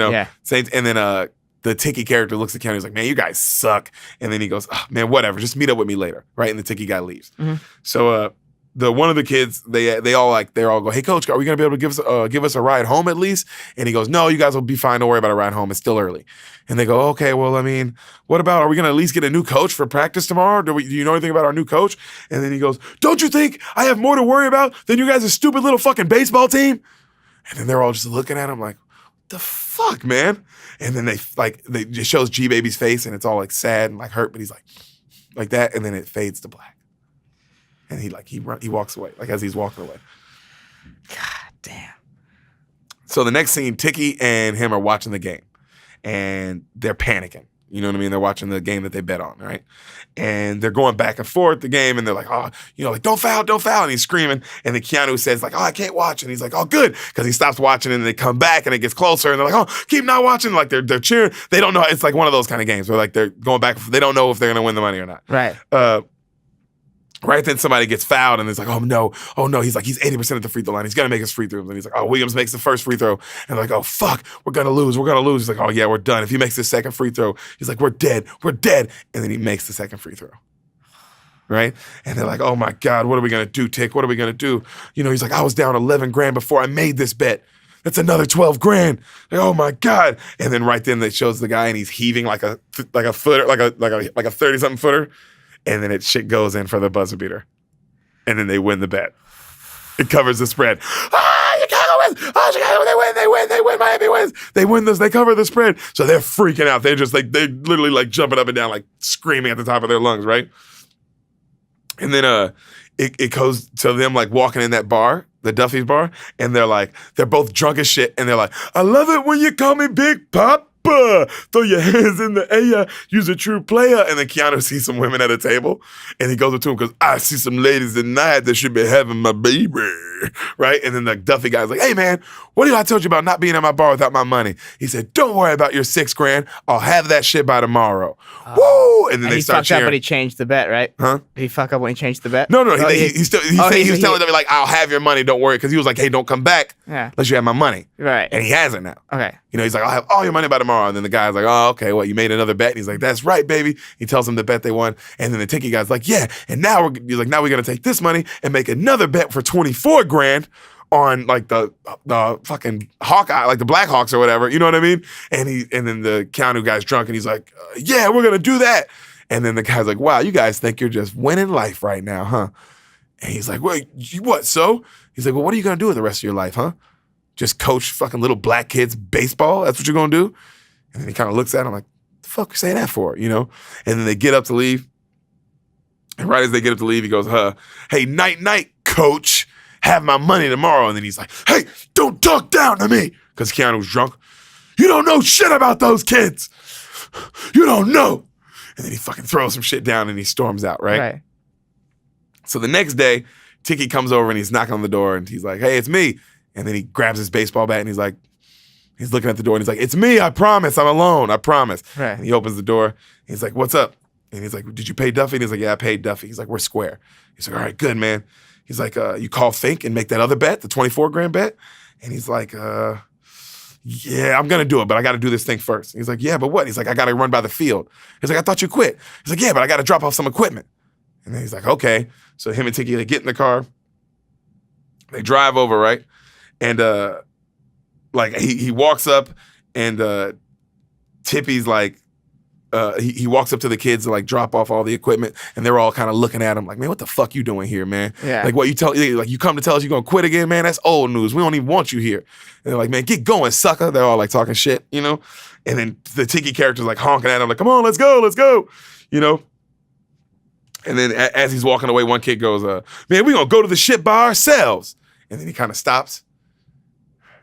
And then the Tiki character looks at Keanu. He's like, man, you guys suck. And then he goes, oh, man, whatever. Just meet up with me later. Right? And the Tiki guy leaves. Mm-hmm. So one of the kids, they all go, hey, coach, are we going to be able to give us a ride home at least? And he goes, no, you guys will be fine. Don't worry about a ride home. It's still early. And they go, okay, well, I mean, what about, are we going to at least get a new coach for practice tomorrow? Do you know anything about our new coach? And then he goes, don't you think I have more to worry about than you guys' stupid little fucking baseball team? And then they're all just looking at him like, what the fuck, man? And then they it shows G-Baby's face and it's all like sad and like hurt, but he's like that, and then it fades to black. And he walks away, like as he's walking away. God damn. So the next scene, Tiki and him are watching the game and they're panicking. You know what I mean? They're watching the game that they bet on, right? And they're going back and forth the game, and they're like, oh, like, don't foul. And he's screaming. And then Keanu says, like, oh, I can't watch. And he's like, oh, good. Because he stops watching, and they come back, and it gets closer, and they're like, oh, keep not watching. Like, they're cheering. They don't know. It's like one of those kind of games where, like, they're going back. They don't know if they're going to win the money or not. Right. Right then somebody gets fouled and it's like, oh no. He's like, he's 80% at the free throw line. He's gonna make his free throws. And he's like, oh, Williams makes the first free throw. And they're like, oh fuck, we're gonna lose. He's like, oh yeah, we're done. If he makes the second free throw, he's like, we're dead. And then he makes the second free throw. Right? And they're like, oh my God, what are we gonna do, Tick? What are we gonna do? He's like, I was down 11 grand before I made this bet. That's another 12 grand. Like, oh my God. And then right then they shows the guy and he's heaving like a footer, like a 30-something footer. And then shit goes in for the buzzer beater. And then they win the bet. It covers the spread. Chicago wins! Oh, Chicago, they win, Miami wins. They win this, they cover the spread. So they're freaking out. They're just like, they're literally like jumping up and down, like screaming at the top of their lungs, right? And then it goes to them like walking in that bar, the Duffy's bar, and they're both drunk as shit, and they're like, I love it when you call me Big Pop. Throw your hands in the air, use a true player. And then Keanu sees some women at a table and he goes up to him because I see some ladies tonight that should be having my baby. Right? And then the Duffy guy's like, hey man, what did I told you about not being at my bar without my money? He said, don't worry about your $6 grand. I'll have that shit by tomorrow. Woo! And then they start cheering. He fucked up when he changed the bet, right? Huh? Did he fuck up when he changed the bet? No. He was telling them like, I'll have your money, don't worry. Because he was like, hey, don't come back unless you have my money. Right. And he has it now. Okay. He's like, I'll have all your money by tomorrow. And then the guy's like, oh, okay, well, you made another bet. And he's like, that's right, baby. He tells him the bet they won. And then the Tiki guy's like, yeah. And now we're going to take this money and make another bet for 24 grand on like the fucking Hawkeye, like the Blackhawks or whatever. You know what I mean? And then the Keanu guy's drunk and he's like, yeah, we're going to do that. And then the guy's like, wow, you guys think you're just winning life right now, huh? And he's like, wait, what, so? He's like, well, what are you going to do with the rest of your life, huh? Just coach fucking little black kids baseball? That's what you're going to do? And then he kind of looks at him like, the fuck you say that for, And then they get up to leave. And right as they get up to leave, he goes, hey, night, coach. have my money tomorrow. And then he's like, hey, don't talk down to me. Because Keanu was drunk. You don't know shit about those kids. You don't know. And then he fucking throws some shit down and he storms out, right? So the next day, Tiki comes over and he's knocking on the door and he's like, hey, it's me. And then he grabs his baseball bat and he's looking at the door and he's like, it's me, I promise, I'm alone, I promise. Right. And he opens the door and he's like, what's up? And he's like, did you pay Duffy? And he's like, yeah, I paid Duffy. He's like, we're square. He's like, all right, good, man. He's like, you call Fink and make that other bet, the 24 grand bet? And he's like, yeah, I'm gonna do it, but I gotta do this thing first. He's like, yeah, but what? He's like, I gotta run by the field. He's like, I thought you quit. He's like, yeah, but I gotta drop off some equipment. And then he's like, okay. So him and Tiki, they get in the car. They drive over, right? And like he walks up and Tippy's like, he walks up to the kids to like drop off all the equipment and they're all kind of looking at him like, man, what the fuck you doing here, man? Yeah. Like what you come to tell us you're gonna quit again, man? That's old news. We don't even want you here. And they're like, man, get going, sucker. They're all like talking shit, you know? And then the Tiki character's like honking at him like, come on, let's go, you know? And then as he's walking away, one kid goes, man, we gonna go to the shit by ourselves. And then he kind of stops.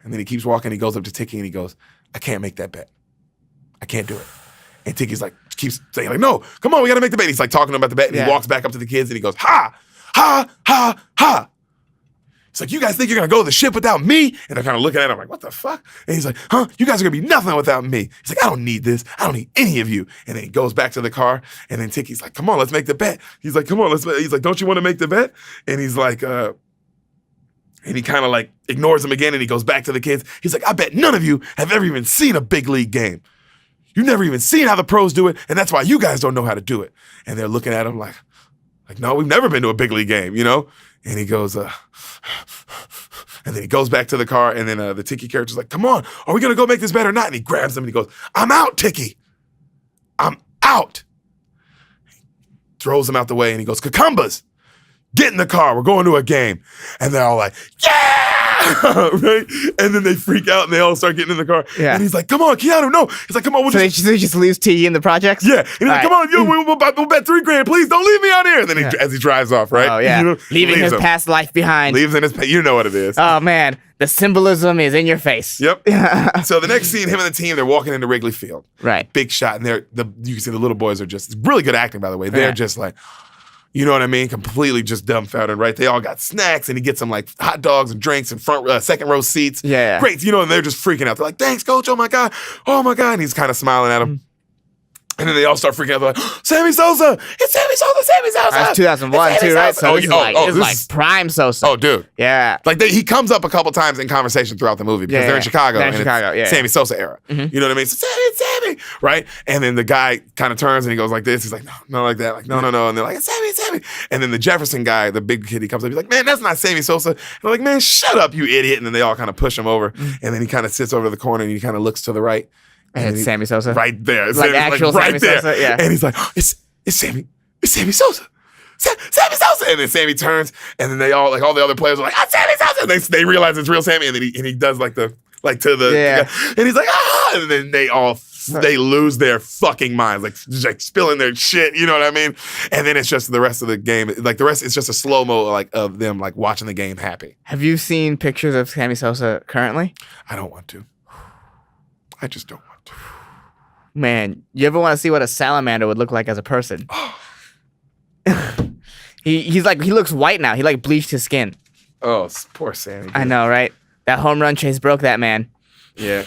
And then he keeps walking. He goes up to Tiki and he goes, I can't make that bet. I can't do it. And Tiki's like, keeps saying like, no, come on, we gotta make the bet. He's like talking about the bet. And he walks back up to the kids and he goes, ha, ha, ha, ha. It's like, you guys think you're gonna go to the ship without me? And they're kind of looking at him like, what the fuck? And he's like, huh? You guys are gonna be nothing without me. He's like, I don't need this. I don't need any of you. And then he goes back to the car. And then Tiki's like, come on, let's make the bet. He's like, come on, he's like, don't you want to make the bet? And he's like, and he kind of like ignores him again and he goes back to the kids. He's like, I bet none of you have ever even seen a big league game. You've never even seen how the pros do it, and that's why you guys don't know how to do it. And they're looking at him like, no, we've never been to a big league game, you know? And he goes, and then he goes back to the car, and then the Tiki character's like, come on, are we gonna go make this bet or not? And he grabs him and he goes, I'm out, Tiki. I'm out. He throws him out the way and he goes, Cucumbers, get in the car, we're going to a game. And they're all like, yeah! Right? And then they freak out and they all start getting in the car. Yeah. And he's like, come on, Keanu, no. He's like, come on. So he just leaves T in the projects? Yeah. And he's like, come on, we'll bet $3 grand, please. Don't leave me out here. And then as he drives off, right? Oh, yeah. Leaving his past life behind. Leaves in his past. You know what it is. Oh, man. The symbolism is in your face. Yep. So the next scene, him and the team, they're walking into Wrigley Field. Right. Big shot. And you can see the little boys are just, really good acting, by the way. They're just like, you know what I mean? Completely just dumbfounded, right? They all got snacks, and he gets them like hot dogs and drinks and second row seats. Yeah. Great, you know, and they're just freaking out. They're like, thanks, coach, oh my God. And he's kind of smiling at them. And then they all start freaking out. They're like, Sammy Sosa! It's Sammy Sosa! That's 2001 too, right? So this is like prime Sosa. Oh, dude. Yeah. Like he comes up a couple times in conversation throughout the movie because they're in Chicago. It's Sammy Sosa era. Mm-hmm. You know what I mean? So Sammy! Right? And then the guy kind of turns and he goes like this. He's like, no, like that. Like, no. And they're like, it's Sammy! And then the Jefferson guy, the big kid, he comes up. He's like, man, that's not Sammy Sosa. And they're like, man, shut up, you idiot. And then they all kind of push him over. And then he kind of sits over to the corner and he kind of looks to the right. And it's Sammy Sosa? Right there. Like actual Sammy Sosa? Yeah. And he's like, it's Sammy Sosa. Sammy Sosa. And then Sammy turns, and then they all, like all the other players are like, Sammy Sosa. And they realize it's real Sammy, and then he does like to the, and he's like, ah. And then they lose their fucking minds, like spilling their shit, you know what I mean? And then it's just the rest of the game, like the rest, it's just a slow-mo like of them like watching the game happy. Have you seen pictures of Sammy Sosa currently? I don't want to. I just don't want to. Man, you ever want to see what a salamander would look like as a person? He looks white now. He like bleached his skin. Oh, poor Sammy. I know, right? That home run chase broke that man. Yeah.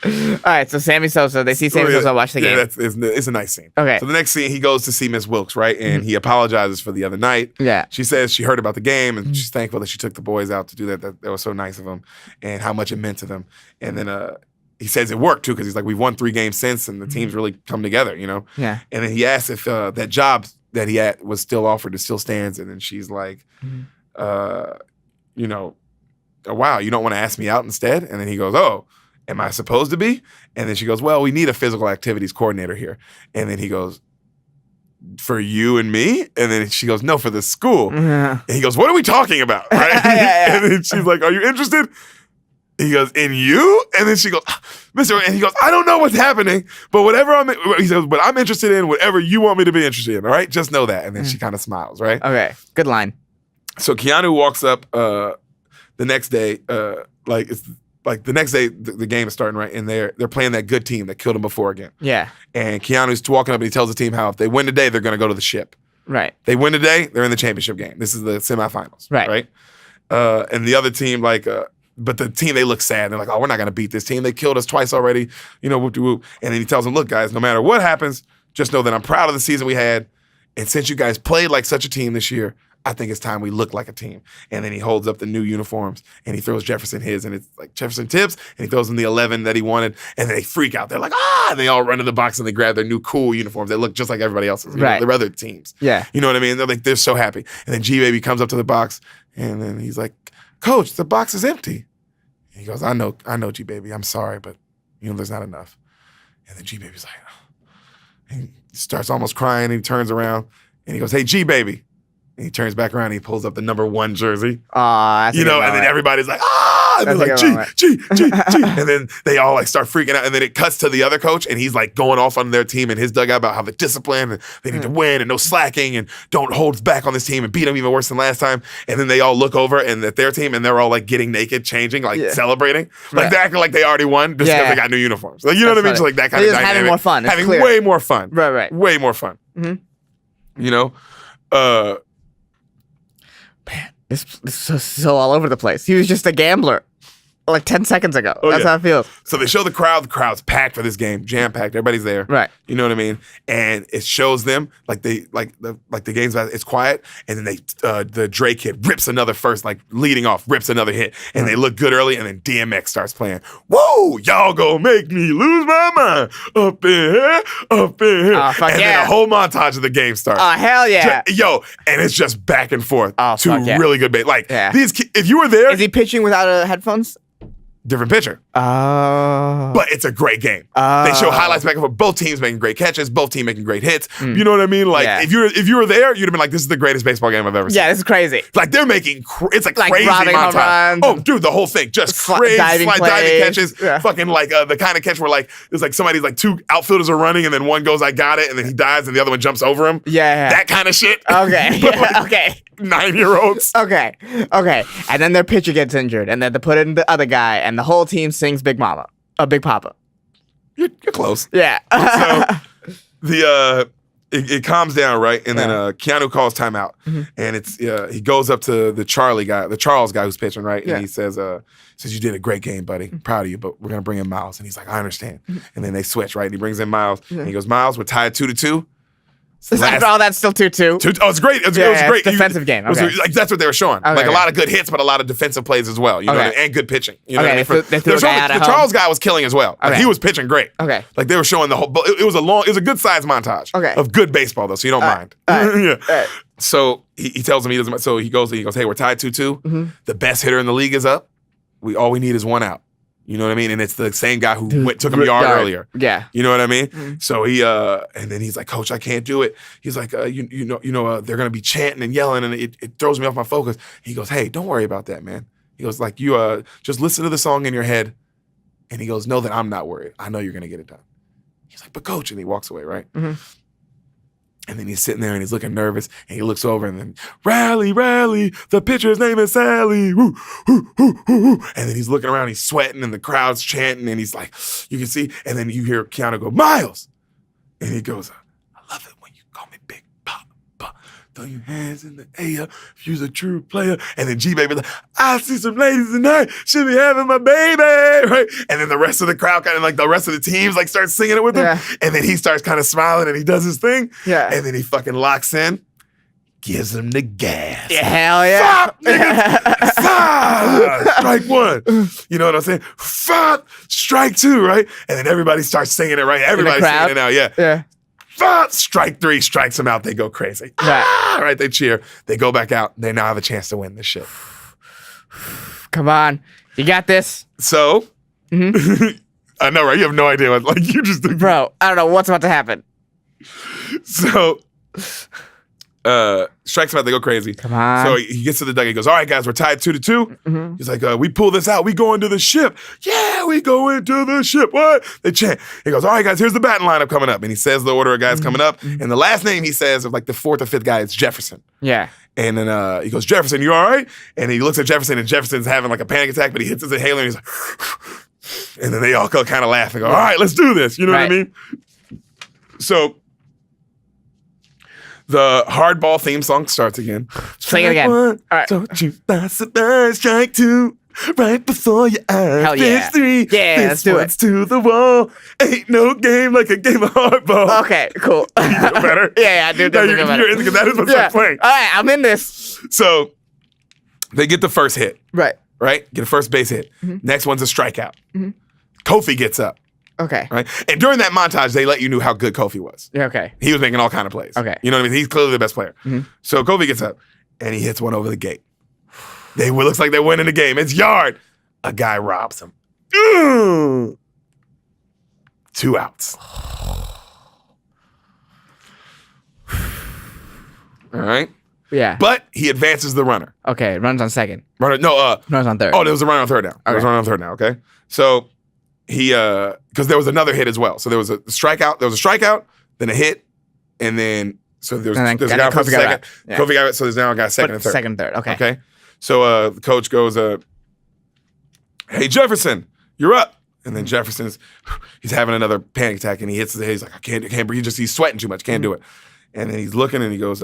All right, so Sammy Sosa, they see Sammy Sosa watch the game. Yeah, it's a nice scene. Okay. So the next scene, he goes to see Miss Wilkes, right? And he apologizes for the other night. Yeah. She says she heard about the game and she's thankful that she took the boys out to do that. That was so nice of them and how much it meant to them. And then he says it worked too because he's like, we've won 3 games since and the team's really come together, you know? Yeah. And then he asks if that job that he had was still offered, it still stands. And then she's like, you know, oh, wow, you don't want to ask me out instead? And then he goes, oh, am I supposed to be? And then she goes, well, we need a physical activities coordinator here. And then he goes, for you and me? And then she goes, no, for the school. And he goes, what are we talking about? Right? And then she's like, are you interested? He goes, in you? And then she goes, Mr. And he goes, I don't know what's happening, but he says, but I'm interested in whatever you want me to be interested in, all right? Just know that. And then she kind of smiles, right? Okay, good line. So Keanu walks up the next day, it's like the next day the game is starting, right? And they're playing that good team that killed him before again. Yeah. And Keanu's walking up and he tells the team how if they win today, they're going to go to the ship. Right. They win today, they're in the championship game. This is the semifinals. Right. And the other team, but the team, they look sad. They're like, oh, we're not going to beat this team. They killed us twice already. Whoop-de-whoop. And then he tells them, look, guys, no matter what happens, just know that I'm proud of the season we had. And since you guys played like such a team this year, I think it's time we look like a team. And then he holds up the new uniforms and he throws Jefferson his, and it's like Jefferson tips, and he throws him the 11 that he wanted, and then they freak out. They're like, ah! And they all run to the box and they grab their new cool uniforms. They look just like everybody else's, their other teams. Yeah. You know what I mean? They're so happy. And then G-Baby comes up to the box, and then he's like, Coach, the box is empty. And he goes, I know, G-Baby. I'm sorry, but there's not enough. And then G-Baby's like, oh. And he starts almost crying, and he turns around, and he goes, hey, G-Baby. And he turns back around and he pulls up the number 1 jersey. That's and then everybody's like, ah! And they're like, G. And then they all like start freaking out. And then it cuts to the other coach, and he's like going off on their team and his dugout about how the discipline and they need to win and no slacking and don't hold back on this team and beat them even worse than last time. And then they all look over and at their team, and they're all like getting naked, changing, like celebrating. Like they're acting like they already won just because they got new uniforms. Like, you know what I mean? Just like that kind of dynamic. Having more fun. It's having clear. way more fun. Right. Way more fun. Mm-hmm. Man, this is so all over the place. He was just a gambler like 10 seconds ago. That's how it feels. So they show the crowd. The crowd's packed for this game, jam-packed. Everybody's there. Right. You know what I mean? And it shows them the game's about, it's quiet, and then the Dre kid rips another first, like leading off, rips another hit, and they look good early, and then DMX starts playing. Whoa, y'all gonna make me lose my mind. Up in here. Oh, fuck and then a whole montage of the game starts. Oh, hell yeah. And it's just back and forth to fuck yeah. really good bass. Like, these kids, if you were there. Is he pitching without headphones? Different pitcher. Oh. But it's a great game. They show highlights back and forth. Both teams making great catches. Both teams making great hits. You know what I mean? Like, if you were there, you'd have been like, this is the greatest baseball game I've ever seen. Yeah, this is crazy. Like, they're making, it's like crazy robbing home montage. runs. Oh, dude, the whole thing. Just crazy diving catches. Yeah. Fucking like the kind of catch where like, there's like somebody's like 2 outfielders are running and then one goes, I got it, and then he dies and the other one jumps over him. Yeah. That kind of shit. Okay. Okay. 9-year-olds. Okay. And then their pitcher gets injured, and then they put in the other guy, and the whole team sings Big Mama. Big Papa. You're close. Yeah. So it calms down, right? And then Keanu calls timeout, and it's he goes up to the Charles guy who's pitching, right? And he says, you did a great game, buddy. Proud of you, but we're gonna bring in Miles. And he's like, I understand. And then they switch, right? And he brings in Miles, and he goes, Miles, we're tied 2-2. After all, that's still 2-2. Oh, it's great. It was great. Defensive game. Okay. Like, that's what they were showing. Like a lot of good hits, but a lot of defensive plays as well. You know, and good pitching. You know what I mean? The Charles guy was killing as well. Like, he was pitching great. Okay. Like they were showing the whole. It was a good sized montage. Of good baseball though, so you don't mind. Yeah. So he tells him he doesn't. So he goes. Hey, we're tied 2-2. The best hitter in the league is up. All we need is one out. You know what I mean? And it's the same guy who took him a yard earlier. Yeah. You know what I mean? So and then he's like, Coach, I can't do it. He's like, you know, they're gonna be chanting and yelling, and it throws me off my focus. He goes, hey, don't worry about that, man. He goes, like, you just listen to the song in your head, and he goes, know that I'm not worried. I know you're gonna get it done. He's like, but Coach, and he walks away, right? And then he's sitting there and he's looking nervous, and he looks over and then, rally, the pitcher's name is Sally. Woo, woo, woo, woo, woo. And then he's looking around, he's sweating, and the crowd's chanting, and he's like, you can see, and then you hear Keanu go, Miles! And he goes, I love it when you call me Big Papa. Throw your hands in the air if you're a true player. And then G-Baby like, I see some ladies tonight, should be having my baby, right? And then the rest of the crowd kind of like the rest of the teams like start singing it with him. And then he starts kind of smiling and he does his thing. Yeah. And then he fucking locks in, gives him the gas. Yeah, hell yeah. Fuck, nigga. Fuck. Strike 1. You know what I'm saying? Fuck. Strike 2, right? And then everybody starts singing it, right? Everybody's singing it now, yeah. Fuck. Strike 3 strikes them out. They go crazy. Right? They cheer. They go back out. They now have a chance to win this shit. Come on. You got this. So, I know, right? You have no idea what, like, you just... Bro, I don't know what's about to happen. So, Strikes him out. They go crazy. Come on. So he gets to the deck. He goes, all right, guys, we're tied 2-2. He's like, we pull this out. We go into the ship. Yeah, we go into the ship. What? They chant. He goes, all right, guys, here's the batting lineup coming up. And he says the order of guys coming up. And the last name he says of like the fourth or fifth guy is Jefferson. Yeah. And then he goes, Jefferson, you all right? And he looks at Jefferson, and Jefferson's having like a panic attack, but he hits his inhaler, and he's like, and then they all kind of laugh and go, all right, let's do this. You know what I mean? So the Hardball theme song starts again. Sing it again. One, all right. Don't you surprise, strike two, right before your eyes. Hell yeah. Three, Yeah, let's do it. to the wall. Ain't no game like a game of hardball. Okay, cool. You feel better? Yeah, I do. No, you're in because that is what starts playing. All right, I'm in this. So they get the first hit. Right. Get a first base hit. Next one's a strikeout. Kofi gets up. Okay. Right? And during that montage, they let you know how good Kofi was. Yeah, okay. He was making all kind of plays. Okay. You know what I mean? He's clearly the best player. So Kofi gets up, and he hits one over the gate. It looks like they're winning the game. It's yard. A guy robs him. 2 outs. All right? Yeah. But he advances the runner. Okay, runs on second. Runs on third. Oh, there was a runner on third now. There was a runner on third now, okay? So he, because there was another hit as well. So there was a strikeout, then a hit, and then, so there's a guy for second. Kofi got it, so there's now a guy second and third. Second and third, okay. Okay? So the coach goes, hey, Jefferson, you're up. And then Jefferson's, he's having another panic attack, and he hits his head. He's like, I can't breathe. He's sweating too much. Can't do it. And then he's looking, and he goes,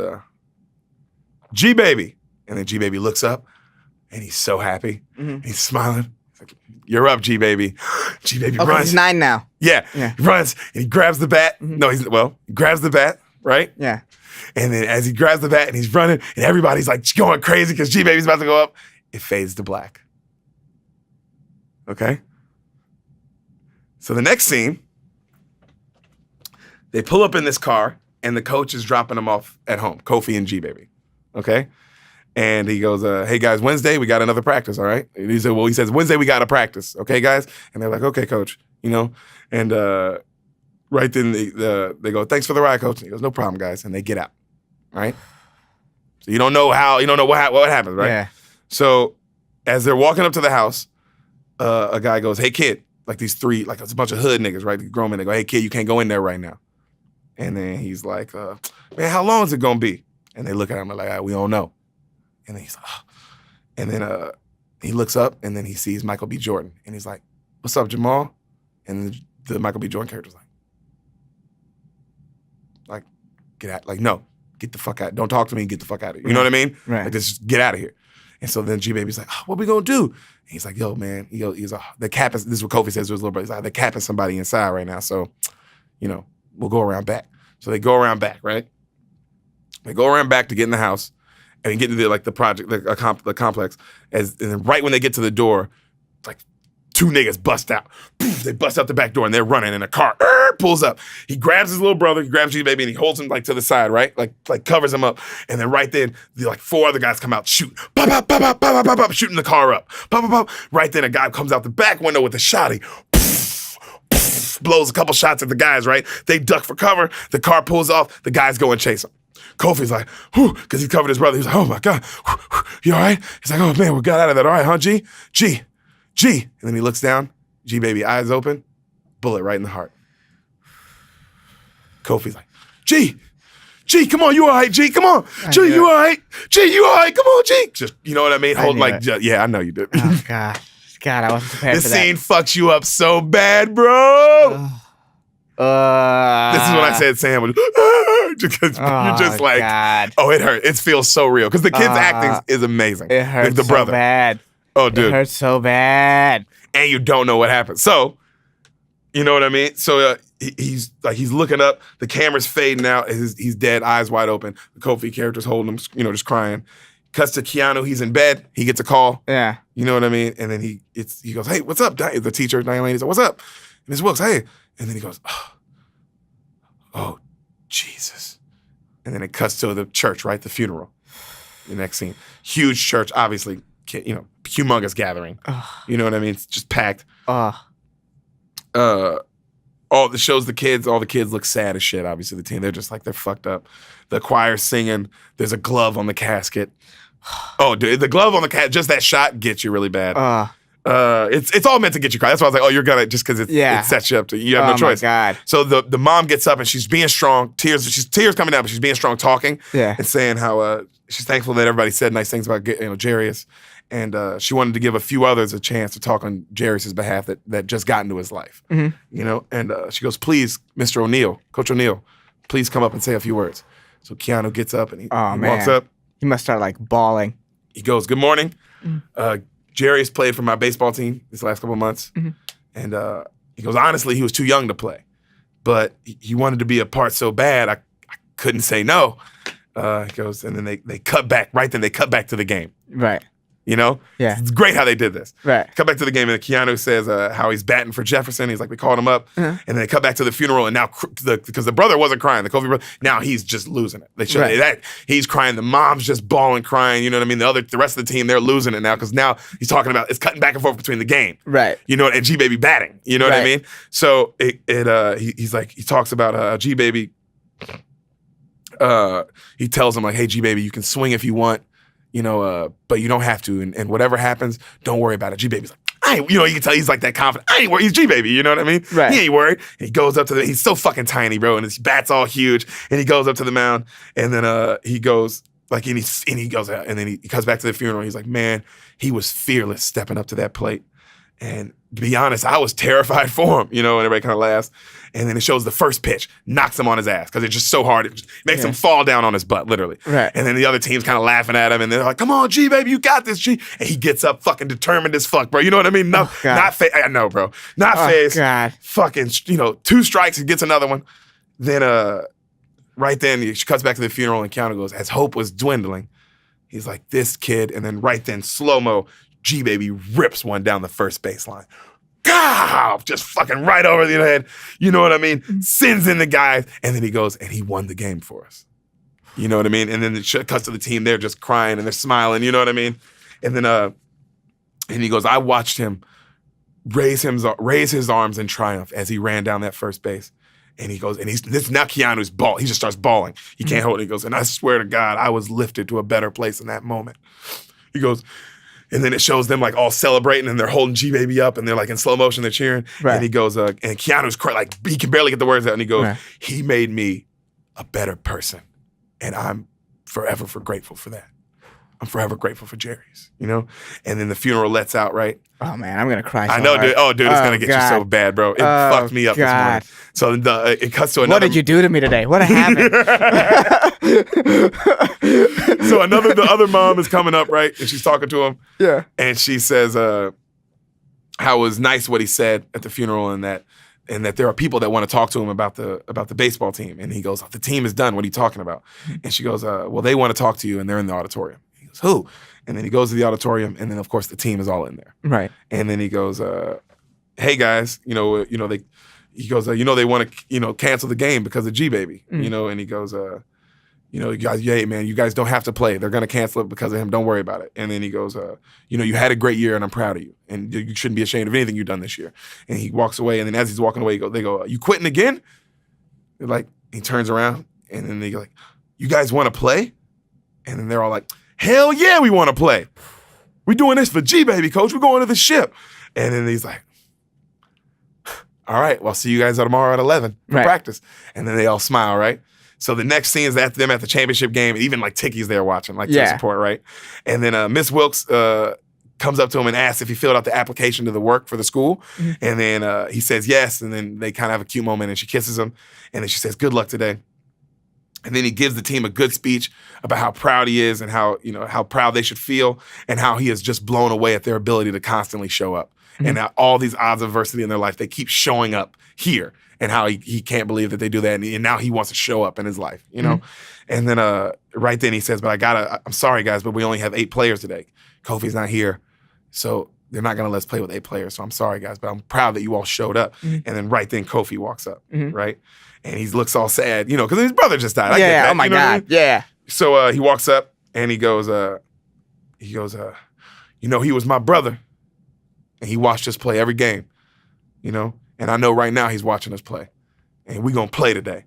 G-Baby. And then G-Baby looks up, and he's so happy. He's smiling. He's like, you're up, G-Baby. G-Baby runs. He's 9 now. Yeah. He runs, and he grabs the bat. No, he grabs the bat, right? Yeah. And then as he grabs the bat, and he's running, and everybody's like going crazy because G-Baby's about to go up, it fades to black. Okay? So the next scene, they pull up in this car, and the coach is dropping them off at home, Kofi and G-Baby. Okay? And he goes, hey, guys, Wednesday, we got another practice, all right? And he says, Wednesday, we got a practice, okay, guys? And they're like, okay, coach, you know? And right then, they go, thanks for the ride, coach. And he goes, no problem, guys. And they get out, right? So you don't know what happens, right? Yeah. So as they're walking up to the house, a guy goes, hey, kid, like these three, like it's a bunch of hood niggas, right? Grown men, they go, hey, kid, you can't go in there right now. And then he's like, man, how long is it going to be? And they look at him like, we don't know. And then he's like, oh. And then he looks up, and then he sees Michael B. Jordan. And he's like, what's up, Jamal? And the Michael B. Jordan character's like, get out. Like, no, get the fuck out. Don't talk to me and get the fuck out of here. You know what I mean? Right. Like, just get out of here. And so then G-Baby's like, oh, what we gonna do? And he's like, yo, man, he's the cap is, this is what Kofi says to his little brother. He's like, the cap is somebody inside right now. So, you know, we'll go around back. So they go around back, right? They go around back to get in the house and get into the project, the complex. And then right when they get to the door, like 2 niggas bust out. Poof, they bust out the back door and they're running, and a car pulls up. He grabs his little brother, he grabs G-Baby, and he holds him like to the side, right? Like covers him up. And then right then, like 4 other guys come out, shoot. Pop, pop, pop, pop, pop, pop, pop, shooting the car up. Pop, pop, pop. Right then, a guy comes out the back window with a shotty. Poof, poof, blows a couple shots at the guys, right? They duck for cover. The car pulls off. The guys go and chase him. Kofi's like, whew, because he covered his brother. He's like, oh my God, you all right? He's like, oh man, we got out of that. All right, huh, G? And then he looks down, G-Baby, eyes open, bullet right in the heart. Kofi's like, G, come on, you all right, G? Come on. G, you all right? G, you all right? Come on, G. Just, you know what I mean? Hold like, yeah, I know you did. Oh, God, I wasn't prepared for that. This scene fucks you up so bad, bro. This is when I said Sam was because you're just like, God. Oh, it hurt. It feels so real. Because the kid's acting is amazing. It hurts the brother. so bad. Oh, dude. It hurts so bad. And you don't know what happened. So, you know what I mean? So he's looking up. The camera's fading out. He's dead, eyes wide open. The Kofi character's holding him, just crying. Cuts to Keanu. He's in bed. He gets a call. Yeah. You know what I mean? And then he goes, hey, what's up? The teacher, Diane Lane, he's like, what's up? Ms. Wilkes, hey. And then he goes, oh, Jesus. And then it cuts to the church, right? The funeral. The next scene. Huge church, obviously, humongous gathering. You know what I mean? It's just packed. All all the shows the kids. All the kids look sad as shit. Obviously, the team they're just like they're fucked up. The choir's singing. There's a glove on the casket. Oh, dude, the glove on the cat. Just that shot gets you really bad. It's all meant to get you crying. That's why I was like, oh, you're gonna just because it sets you up to you have no choice. Oh my God. So the mom gets up and she's being strong. Tears coming down, but she's being strong, talking and saying how she's thankful that everybody said nice things about Jarius, and she wanted to give a few others a chance to talk on Jarius's behalf that just got into his life. You know, and she goes, please, Mr. O'Neal, Coach O'Neal, please come up and say a few words. So Keanu gets up and he walks up. He must start like bawling. He goes, good morning. Jarius played for my baseball team this last couple of months. And he goes, honestly, he was too young to play. But he wanted to be a part so bad, I couldn't say no. He goes, and then they cut back. Right then, they cut back to the game. Right. You know? Yeah. It's great how they did this. Right. Cut back to the game, and Keanu says how he's batting for Jefferson. He's like, we called him up. And then they cut back to the funeral, and now, because the brother wasn't crying, the Kofi brother, now he's just losing it. They showed that. He's crying. The mom's just bawling, crying. You know what I mean? The rest of the team, they're losing it now, because now he's talking about, it's cutting back and forth between the game. Right. You know, and G-Baby batting. You know what I mean? So he's like, he talks about G-Baby. He tells him, like, hey, G-Baby, you can swing if you want. You know, but you don't have to. And whatever happens, don't worry about it. G-Baby's like, you can tell he's like that confident. I ain't worried. He's G-Baby, you know what I mean? Right. He ain't worried. And he goes up to he's so fucking tiny, bro, and his bat's all huge. And he goes up to the mound, and then he goes, like, and he goes out, and then he comes back to the funeral. And he's like, man, he was fearless stepping up to that plate. And to be honest, I was terrified for him, you know, and everybody kind of laughs. And then it shows the first pitch, knocks him on his ass because it's just so hard. It just makes him fall down on his butt, literally. Right. And then the other team's kind of laughing at him, and they're like, come on, G-Baby, you got this, G. And he gets up fucking determined as fuck, bro. You know what I mean? No, not phase. I know, bro. Not phase. God. Fucking, 2 strikes, he gets another one. Then right then, she cuts back to the funeral, and Keanu goes, as hope was dwindling, he's like, this kid. And then right then, slow-mo, G-Baby rips one down the first baseline. Gah! Just fucking right over the head. You know what I mean? Sends in the guys. And then he goes, and he won the game for us. You know what I mean? And then it cuts to the team. They're just crying and they're smiling. You know what I mean? And then and he goes, I watched him raise his arms in triumph as he ran down that first base. And he goes, and this now Keanu's ball. He just starts bawling. He can't hold it. He goes, and I swear to God, I was lifted to a better place in that moment. He goes, and then it shows them like all celebrating and they're holding G-Baby up and they're like in slow motion, they're cheering. Right. And he goes, and Keanu's like, he can barely get the words out. And he goes, he made me a better person. And I'm forever grateful for that. I'm forever grateful for Jerry's, you know? And then the funeral lets out, right? Oh, man, I'm going to cry. I know, dude. Oh, dude, it's going to get you so bad, bro. It fucked me up this morning. So it cuts to another. What did you do to me today? What happened? So the other mom is coming up, right? And she's talking to him. Yeah. And she says how it was nice what he said at the funeral and that there are people that want to talk to him about the baseball team. And he goes, the team is done. What are you talking about? And she goes, well, they want to talk to you and they're in the auditorium. He goes, who? And then he goes to the auditorium and then, of course, the team is all in there. Right. And then he goes, hey, guys, he goes, they want to, cancel the game because of G-Baby, you know, and he goes, you guys, man, you guys don't have to play. They're going to cancel it because of him. Don't worry about it. And then he goes, you had a great year and I'm proud of you. And you shouldn't be ashamed of anything you've done this year. And he walks away. And then as he's walking away, they go, you quitting again? They're like, he turns around and then they go like, you guys want to play? And then they're all like, hell yeah, we want to play. We're doing this for G-Baby, coach. We're going to the ship. And then he's like, all right, well, see you guys tomorrow at 11 for practice. And then they all smile, right? So the next scene is them at the championship game, and even like Ticky's there watching, like to support, right? And then Miss Wilkes comes up to him and asks if he filled out the application to the work for the school. Mm-hmm. And then he says yes, and then they kind of have a cute moment, and she kisses him, and then she says, good luck today. And then he gives the team a good speech about how proud he is and how proud they should feel and how he is just blown away at their ability to constantly show up. Mm-hmm. And all these odds of adversity in their life, they keep showing up here and how he can't believe that they do that. And now he wants to show up in his life, you know? Mm-hmm. And then right then he says, but I'm sorry, guys, but we only have 8 players today. Kofi's not here. So they're not going to let us play with 8 players. So I'm sorry, guys, but I'm proud that you all showed up. Mm-hmm. And then right then Kofi walks up, right? And he looks all sad, because his brother just died. I get that, oh my God, I mean? Yeah. So he walks up and he goes, he was my brother. And he watched us play every game, And I know right now he's watching us play. And we gonna play today.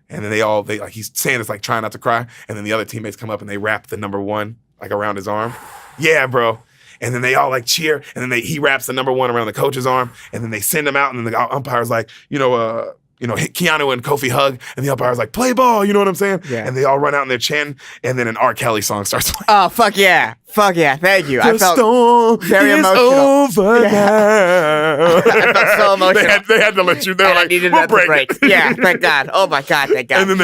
And then they like he's saying it's like trying not to cry. And then the other teammates come up and they wrap the number 1 like around his arm. Yeah, bro. And then they all like cheer. And then he wraps the number 1 around the coach's arm. And then they send him out. And then the umpire's like, Keanu and Kofi hug. And the umpire's like, play ball. You know what I'm saying? Yeah. And they all run out and they're chanting. And then an R. Kelly song starts playing. Oh, fuck yeah. Fuck yeah. Thank you. The I felt storm very is emotional. over now. I felt so emotional. They had to let you. They were And I like, needed we'll that to break it. Yeah, thank God. Oh my God, thank God. And then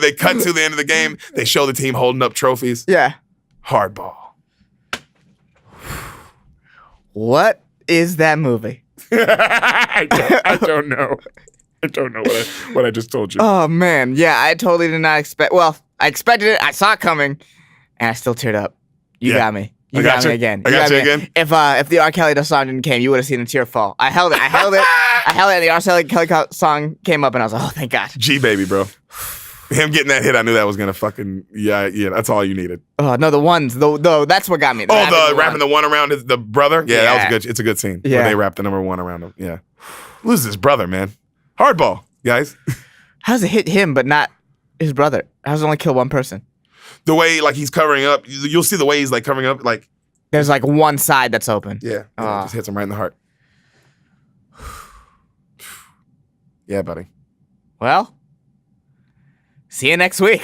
they cut to the end of the game. They show the team holding up trophies. Yeah. Hardball. What is that movie? I don't know. I don't know what I just told you. Oh man, yeah, I totally did not expect. Well, I expected it. I saw it coming, and I still teared up. You Yeah. got me. You I got got me you. again. I got you me again. If the R. Kelly song didn't came, you would have seen a tear fall. I held it. I held it. And the R. Kelly song came up, and I was like, oh, thank God. G baby, bro. Him getting that hit, I knew that was gonna fucking yeah. That's all you needed. Oh no, the ones though. That's what got me. Wrapping the 1 around the brother. Yeah, that was Yeah. good. It's a good scene. Yeah. Where they wrap the number 1 around him. Yeah. Loses his brother, man. Hardball, guys. How does it hit him but not his brother? How does it only kill one person? The way like he's covering up, you'll see the way he's like covering up, like There's like one side that's open. yeah, Ah. just hits him right in the heart. Yeah, buddy. Well, see you next week.